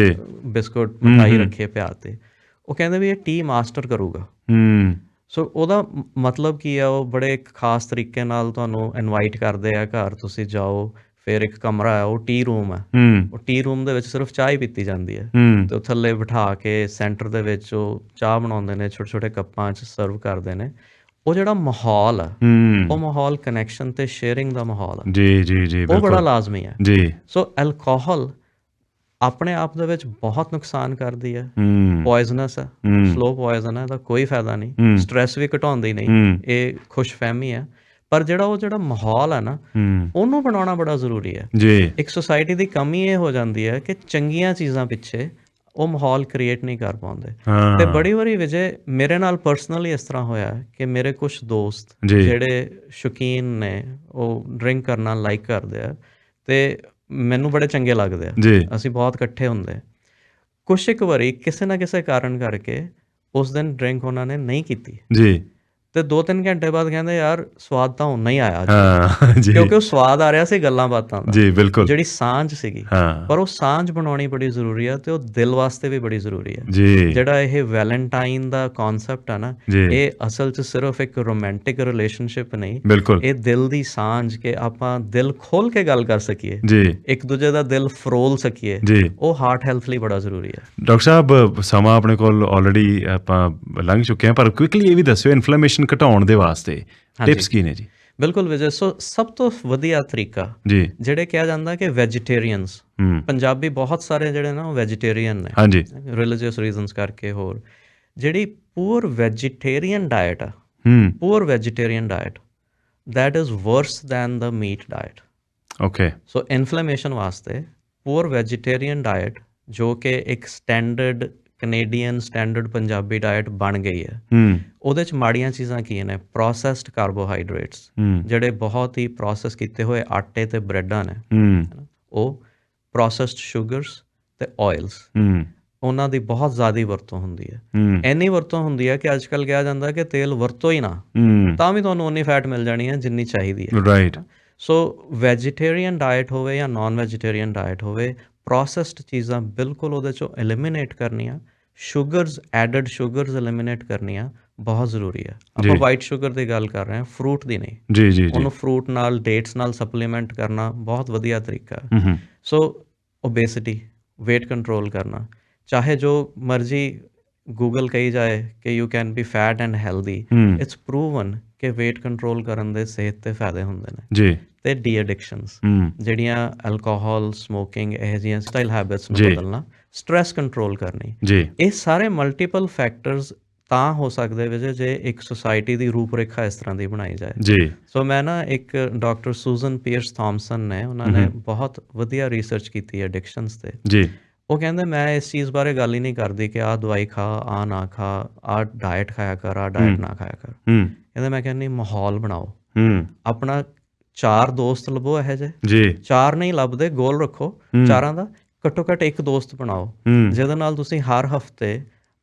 ਬਿਸਕੁਟ ਮਿਠਾਈ ਰੱਖੇ ਪਿਆ ਤੇ, ਉਹ ਕਹਿੰਦੇ ਵੀ ਇਹ ਟੀ ਮਾਸਟਰ ਕਰੂਗਾ। ਸੋ ਉਹਦਾ ਮਤਲਬ ਕੀ ਆ, ਉਹ ਬੜੇ ਇੱਕ ਖਾਸ ਤਰੀਕੇ ਨਾਲ ਤੁਹਾਨੂੰ ਇਨਵਾਈਟ ਕਰਦੇ ਆ ਘਰ, ਤੁਸੀਂ ਜਾਓ, ਫਿਰ ਇੱਕ ਕਮਰਾ ਹੈ ਉਹ ਟੀ ਰੂਮ ਹੈ, ਉਹ ਟੀ ਰੂਮ ਦੇ ਵਿੱਚ ਸਿਰਫ ਚਾਹ ਹੀ ਪੀਤੀ ਜਾਂਦੀ ਹੈ, ਤੇ ਉਹ ਥੱਲੇ ਬਿਠਾ ਕੇ ਸੈਂਟਰ ਦੇ ਵਿੱਚ ਉਹ ਚਾਹ ਬਣਾਉਂਦੇ ਨੇ, ਛੋਟੇ ਛੋਟੇ ਕੱਪਾਂ 'ਚ ਸਰਵ ਕਰਦੇ ਨੇ। ਉਹ ਜਿਹੜਾ ਮਾਹੌਲ ਆ, ਉਹ ਮਾਹੌਲ ਕਨੈਕਸ਼ਨ ਤੇ ਸ਼ੇਅਰਿੰਗ ਦਾ ਮਾਹੌਲ ਆ ਜੀ, ਉਹ ਬੜਾ ਲਾਜ਼ਮੀ ਹੈ ਜੀ। ਸੋ ਐਲਕੋਹਲ ਆਪਣੇ ਆਪ ਦੇ ਵਿੱਚ ਬਹੁਤ ਨੁਕਸਾਨ ਕਰਦੀ ਹੈ, ਪੋਇਜ਼ਨਸ ਹੈ, ਸਲੋ ਪੋਇਜ਼ਨ ਹੈ, ਇਹਦਾ ਕੋਈ ਫਾਇਦਾ ਨਹੀਂ, ਸਟ੍ਰੈਸ ਵੀ ਘਟਾਉਂਦੀ ਨਹੀਂ, ਇਹ ਖੁਸ਼ਫਹਿਮੀ ਹੈ। ਪਰ ਜਿਹੜਾ ਮਾਹੌਲ ਹੈ ਨਾ, ਉਹਨੂੰ ਬਣਾਉਣਾ ਬੜਾ ਜ਼ਰੂਰੀ ਹੈ ਜੀ। ਇੱਕ ਸੁਸਾਇਟੀ ਦੀ ਕਮੀ ਇਹ ਹੋ ਜਾਂਦੀ ਹੈ ਕਿ ਚੰਗੀਆਂ ਚੀਜ਼ਾਂ ਪਿੱਛੇ ਉਹ ਮਾਹੌਲ ਕ੍ਰੀਏਟ ਨਹੀਂ ਕਰ ਪਾਉਂਦੇ। ਤੇ ਬੜੀ ਵਾਰੀ ਵਿਜੇ ਮੇਰੇ ਨਾਲ ਪਰਸਨਲੀ ਇਸ ਤਰ੍ਹਾਂ ਹੋਇਆ ਕਿ ਮੇਰੇ ਕੁਛ ਦੋਸਤ ਜਿਹੜੇ ਸ਼ੌਕੀਨ ਨੇ, ਉਹ ਡਰਿੰਕ ਕਰਨਾ ਲਾਈਕ ਕਰਦੇ ਆ ਤੇ ਮੈਨੂੰ ਬੜੇ ਚੰਗੇ ਲੱਗਦੇ ਆ, ਅਸੀਂ ਬਹੁਤ ਇਕੱਠੇ ਹੁੰਦੇ। ਕੁਛ ਇੱਕ ਵਾਰੀ ਕਿਸੇ ਨਾ ਕਿਸੇ ਕਾਰਨ ਕਰਕੇ ਉਸ ਦਿਨ ਡਰਿੰਕ ਉਹਨਾਂ ਨੇ ਨਹੀਂ ਕੀਤੀ ਜੀ, ਤੇ 2-3 ਘੰਟੇ ਬਾਅਦ ਕਹਿੰਦੇ ਯਾਰ ਸਵਾਦ ਤਾਂ ਓਨਾ ਹੀ ਆਇਆ ਜੀ, ਕਿਉਂਕਿ ਉਹ ਸਵਾਦ ਆ ਰਿਹਾ ਸੀ ਗੱਲਾਂ ਬਾਤਾਂ ਦਾ ਜੀ, ਬਿਲਕੁਲ ਜਿਹੜੀ ਸਾਂਝ ਸੀਗੀ। ਪਰ ਉਹ ਸਾਂਝ ਬਣਾਉਣੀ ਬੜੀ ਜ਼ਰੂਰੀ ਆ, ਤੇ ਉਹ ਦਿਲ ਵਾਸਤੇ ਵੀ ਬੜੀ ਜ਼ਰੂਰੀ ਹੈ ਜੀ। ਜਿਹੜਾ ਇਹ ਵੈਲੈਂਟਾਈਨ ਦਾ ਕਨਸੈਪਟ ਆ ਨਾ, ਇਹ ਅਸਲ 'ਚ ਸਿਰਫ ਇੱਕ ਰੋਮਾਂਟਿਕ ਰਿਲੇਸ਼ਨਸ਼ਿਪ ਨਹੀਂ, ਇਹ ਦਿਲ ਦੀ ਸਾਂਝ, ਕਿ ਆਪਾਂ ਦਿਲ ਖੋਲ ਕੇ ਗੱਲ ਕਰ ਸਕੀਏ ਜੀ, ਇੱਕ ਦੂਜੇ ਦਾ ਦਿਲ ਫਰੋਲ ਸਕੀਏ, ਉਹ ਹਾਰਟ ਹੈਲਥ ਲਈ ਬੜਾ ਜ਼ਰੂਰੀ ਹੈ। ਡਾਕਟਰ ਸਾਹਿਬ, ਸਮਾਂ ਆਪਣੇ ਕੋਲ ਆਲਰੇਡੀ ਆਪਾਂ ਲੰਘ ਚੁੱਕੇ ਹਾਂ, ਪਰ ਕੁਇਕਲੀ ਇਹ ਵੀ ਦੱਸਿਓ ਇਨਫਲੇਮੇਸ਼ਨ ਘਟਾਉਣ ਦੇ ਵਾਸਤੇ ਟਿਪਸ ਕੀ ਨੇ ਜੀ। ਬਿਲਕੁਲ ਵਿਜੇ, ਸੋ ਸਭ ਤੋਂ ਵਧੀਆ ਤਰੀਕਾ ਜੀ, ਜਿਹੜੇ ਕਿਹਾ ਜਾਂਦਾ ਕਿ ਵੈਜੀਟੇਰੀਅਨਸ, ਪੰਜਾਬੀ ਬਹੁਤ ਸਾਰੇ ਜਿਹੜੇ ਨਾ ਉਹ ਵੈਜੀਟੇਰੀਅਨ ਨੇ ਰਿਲੀਜੀਅਸ ਰੀਜ਼ਨਸ ਕਰਕੇ, ਹੋਰ ਜਿਹੜੀ ਪੂਅਰ ਵੈਜੀਟੇਰੀਅਨ ਡਾਇਟ ਆ, poor vegetarian diet that is worse than the meat diet. Okay. So inflammation ਵਾਸਤੇ ਪੂਅਰ ਵੈਜੀਟੇਰੀਅਨ ਡਾਇਟ, ਜੋ ਕਿ ਇੱਕ standard Canadian standard Punjabi diet ਬਣ ਗਈ ਹੈ, ਉਹਦੇ 'ਚ ਮਾੜੀਆਂ ਚੀਜ਼ਾਂ ਕੀ ਨੇ? ਪ੍ਰੋਸੈਸਡ ਕਾਰਬੋਹਾਈਡਰੇਟਸ, ਜਿਹੜੇ ਬਹੁਤ ਹੀ ਪ੍ਰੋਸੈਸ ਕੀਤੇ ਹੋਏ ਆਟੇ ਤੇ ਬ੍ਰੈਡਾਂ ਨੇ, ਉਹ ਪ੍ਰੋਸੈਸਡ ਸ਼ੂਗਰਸ ਤੇ ਆਇਲਸ, ਉਹਨਾਂ ਦੀ ਬਹੁਤ ਜ਼ਿਆਦਾ ਵਰਤੋਂ ਹੁੰਦੀ ਹੈ। ਇੰਨੀ ਵਰਤੋਂ ਹੁੰਦੀ ਹੈ ਕਿ ਅੱਜ ਕੱਲ੍ਹ ਕਿਹਾ ਜਾਂਦਾ ਕਿ ਤੇਲ ਵਰਤੋ ਹੀ ਨਾ, ਤਾਂ ਵੀ ਤੁਹਾਨੂੰ ਉਨੀ ਫੈਟ ਮਿਲ ਜਾਣੀ ਹੈ ਜਿੰਨੀ ਚਾਹੀਦੀ ਹੈ। ਰਾਈਟ। ਸੋ ਵੈਜੀਟੇਰੀਅਨ ਡਾਇਟ ਹੋਵੇ ਜਾਂ ਨਾਨ ਵੈਜੀਟੇਰੀਅਨ ਡਾਇਟ ਹੋਵੇ, ਪ੍ਰੋਸੈਸਡ ਚੀਜ਼ਾਂ ਬਿਲਕੁਲ ਉਹਦੇ 'ਚੋਂ ਐਲੀਮੀਨੇਟ ਕਰਨੀਆਂ, ਸ਼ੂਗਰਸ, ਐਡਡ ਸ਼ੂਗਰਸ ਐਲੀਮੀਨੇਟ ਕਰਨੀਆਂ ਬਹੁਤ ਜ਼ਰੂਰੀ ਹੈ। ਆਪਾਂ ਵਾਈਟ ਸ਼ੂਗਰ ਦੀ ਗੱਲ ਕਰ ਰਹੇ ਹਾਂ, ਫਰੂਟ ਦੀ ਨਹੀਂ। ਜੀ ਜੀ। ਉਹਨੂੰ ਫਰੂਟ ਨਾਲ, ਡੇਟਸ ਨਾਲ ਸਪਲੀਮੈਂਟ ਕਰਨਾ ਬਹੁਤ ਵਧੀਆ ਤਰੀਕਾ ਹੈ। ਸੋ ਓਬੇਸਿਟੀ, ਵੇਟ ਕੰਟਰੋਲ ਕਰਨਾ, ਚਾਹੇ ਜੋ ਮਰਜ਼ੀ ਗੂਗਲ ਕਹੀ ਜਾਏ ਕਿ you can be fat and healthy, it's proven ਕਿ ਵੇਟ ਕੰਟਰੋਲ ਕਰਨ ਦੇ ਸਿਹਤ 'ਤੇ ਫਾਇਦੇ ਹੁੰਦੇ ਨੇ ਜੀ। ਅਤੇ ਡੀ ਐਡਿਕਸ਼ਨਸ, ਜਿਹੜੀਆਂ ਐਲਕੋਹਲ, ਸਮੋਕਿੰਗ, ਇਹੋ ਜਿਹੀਆਂ ਸਟਾਈਲ ਹੈਬਿਟਸ ਨੂੰ ਬਦਲਣਾ, ਸਟਰੈਸ ਕੰਟਰੋਲ ਕਰਨੀ, ਇਹ ਸਾਰੇ ਮਲਟੀਪਲ ਫੈਕਟਰਸ ਤਾਂ ਹੋ ਸਕਦੇ ਵਜੇ ਜੇ ਇੱਕ ਸੁਸਾਇਟੀ ਦੀ ਰੂਪ ਰੇਖਾ ਇਸ ਤਰ੍ਹਾਂ ਦੀ ਬਣਾਈ ਜਾਏ ਜੀ। ਸੋ ਮੈਂ ਨਾ ਇੱਕ ਡਾਕਟਰ ਸੂਜ਼ਨ ਪੀਅਰਸ ਥਾਮਸਨ ਨੇ, ਉਹਨਾਂ ਨੇ ਬਹੁਤ ਵਧੀਆ ਰਿਸਰਚ ਕੀਤੀ ਐਡਿਕਸ਼ਨਸ 'ਤੇ ਜੀ। ਉਹ ਕਹਿੰਦੇ ਮੈਂ ਇਸ ਚੀਜ਼ ਬਾਰੇ ਗੱਲ ਹੀ ਨਹੀਂ ਕਰਦੀ ਕਿ ਆਹ ਦਵਾਈ ਖਾ, ਆਹ ਨਾ ਖਾ, ਆਹ ਡਾਇਟ ਖਾਇਆ ਕਰ, ਆਹ ਡਾਇਟ ਨਾ ਖਾਇਆ ਕਰ। ਕਹਿੰਦੇ ਮੈਂ ਕਹਿੰਦੀ ਮਾਹੌਲ ਬਣਾਓ, ਆਪਣਾ 4 ਦੋਸਤ ਲੱਭੋ ਇਹੋ ਜਿਹੇ ਜੀ, 4 ਨਹੀਂ ਲੱਭਦੇ, ਗੋਲ ਰੱਖੋ 4ਾਂ ਦਾ, ਘੱਟੋ ਘੱਟ ਇੱਕ ਦੋਸਤ ਬਣਾਓ ਜਿਹਦੇ ਨਾਲ ਤੁਸੀਂ ਹਰ ਹਫ਼ਤੇ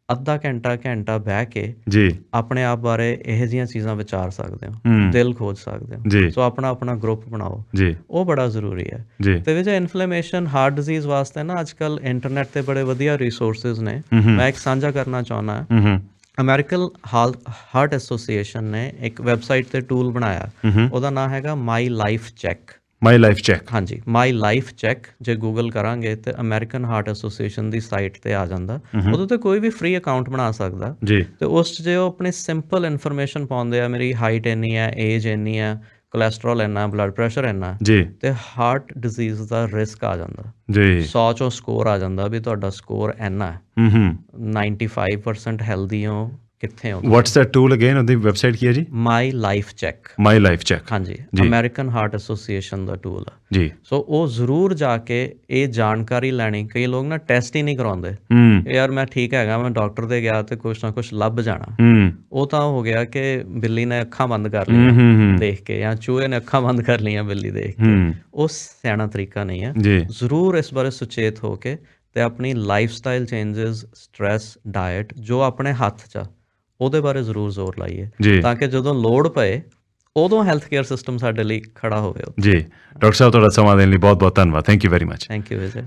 ਅੱਧਾ ਘੰਟਾ ਬਹਿ ਕੇ ਜੀ ਆਪਣੇ ਆਪ ਬਾਰੇ ਇਹੋ ਜਿਹੀਆਂ ਚੀਜ਼ਾਂ ਵਿਚਾਰ ਸਕਦੇ ਹੋ, ਦਿਲ ਖੋਜ ਸਕਦੇ ਹੋ। ਸੋ ਆਪਣਾ ਗਰੁੱਪ ਬਣਾਓ ਜੀ, ਉਹ ਬੜਾ ਜ਼ਰੂਰੀ ਹੈ ਜੀ। ਤੇ ਵਿੱਚ ਇਨਫਲੇਮੇਸ਼ਨ, ਹਾਰਟ ਡਿਜ਼ੀਜ਼ ਵਾਸਤੇ ਨਾ ਅੱਜ ਕੱਲ੍ਹ ਇੰਟਰਨੈਟ 'ਤੇ ਬੜੇ ਵਧੀਆ ਰਿਸੋਰਸਿਸ ਨੇ, ਮੈਂ ਇੱਕ ਸਾਂਝਾ ਕਰਨਾ ਚਾਹੁੰਦਾ। ਅਮਰੀਕਨ ਹਾਰਟ ਐਸੋਸੀਏਸ਼ਨ ਨੇ ਇੱਕ ਵੈਬਸਾਈਟ 'ਤੇ ਟੂਲ ਬਣਾਇਆ, ਉਹਦਾ ਨਾਂ ਹੈਗਾ my life check. My life check, ਹਾਂਜੀ, ਮਾਈ ਲਾਈਫ ਚੈੱਕ। ਜੇ ਗੂਗਲ ਕਰਾਂਗੇ ਤੇ ਅਮਰੀਕਨ ਹਾਰਟ ਐਸੋਸੀਏਸ਼ਨ ਦੀ ਸਾਈਟ 'ਤੇ ਆ ਜਾਂਦਾ। ਉਹਦੇ 'ਤੇ ਕੋਈ ਵੀ ਫ੍ਰੀ ਅਕਾਊਂਟ ਬਣਾ ਸਕਦਾ ਜੀ। ਤੇ ਉਸ 'ਚ ਜੇ ਉਹ ਆਪਣੀ ਸਿੰਪਲ ਇਨਫੋਰਮੇਸ਼ਨ ਪਾਉਂਦੇ ਆ, ਮੇਰੀ ਹਾਈਟ ਇੰਨੀ ਹੈ, ਏਜ ਇੰਨੀ ਹੈ, ਕੋਲੈਸਟਰੋਲ ਇੰਨਾ, ਬਲੱਡ ਪ੍ਰੈਸ਼ਰ ਇੰਨਾ ਜੀ, ਤੇ ਹਾਰਟ ਡਿਜ਼ੀਜ਼ ਦਾ ਰਿਸਕ ਆ ਜਾਂਦਾ ਜੀ। 100 ਚੋਂ ਸਕੋਰ ਆ ਜਾਂਦਾ ਵੀ ਤੁਹਾਡਾ ਸਕੋਰ ਇੰਨਾ ਹੈ, 95% ਹੈਲਦੀ ਹੋ, ਕਿੱਥੇ ਹੋ। ਵਾਟਸ ਦੈਟ ਟੂਲ ਅਗੇਨ, ਉਹਦੀ ਵੈਬਸਾਈਟ ਕੀ ਹੈ ਜੀ? My life check. My life check, ਹਾਂਜੀ, ਅਮਰੀਕਨ ਹਾਰਟ ਐਸੋਸੀਏਸ਼ਨ ਦਾ ਟੂਲ ਆ ਜੀ। ਸੋ ਉਹ ਜ਼ਰੂਰ ਜਾ ਕੇ ਇਹ ਜਾਣਕਾਰੀ ਲੈਣੀ। ਕਈ ਲੋਕ ਨਾ ਟੈਸਟ ਹੀ ਨਹੀਂ ਕਰਵਾਉਂਦੇ, ਯਾਰ ਮੈਂ ਠੀਕ ਹੈਗਾ, ਮੈਂ ਡਾਕਟਰ ਦੇ ਗਿਆ ਤੇ ਕੁਛ ਨਾ ਕੁਛ ਲੱਭ ਜਾਣਾ। ਉਹ ਤਾਂ ਹੋ ਗਿਆ ਕਿ ਬਿੱਲੀ ਨੇ ਅੱਖਾਂ ਬੰਦ ਕਰ ਲਈਆਂ ਦੇਖ ਕੇ, ਜਾਂ ਚੂਹੇ ਨੇ ਅੱਖਾਂ ਬੰਦ ਕਰ ਲਈਆਂ ਬਿੱਲੀ ਦੇਖ ਕੇ। ਉਹ ਸਿਆਣਾ ਤਰੀਕਾ ਨਹੀਂ ਹੈ। ਜ਼ਰੂਰ ਇਸ ਬਾਰੇ ਸੁਚੇਤ ਹੋ ਕੇ ਤੇ ਆਪਣੀ life style changes, stress, diet ਜੋ ਆਪਣੇ ਹੱਥ 'ਚ ਆ, ਉਹਦੇ ਬਾਰੇ ਜ਼ਰੂਰ ਜ਼ੋਰ ਲਾਈਏ ਤਾਂ ਕਿ ਜਦੋਂ ਲੋੜ ਪਏ ਉਦੋਂ ਹੈਲਥ ਕੇਅਰ ਸਿਸਟਮ ਸਾਡੇ ਲਈ ਖੜਾ ਹੋਵੇ ਜੀ। ਡਾਕਟਰ ਸਾਹਿਬ, ਤੁਹਾਡਾ ਸਮਾਂ ਦੇਣ ਲਈ ਬਹੁਤ ਬਹੁਤ ਧੰਨਵਾਦ। Thank you very much. Thank you Vijay.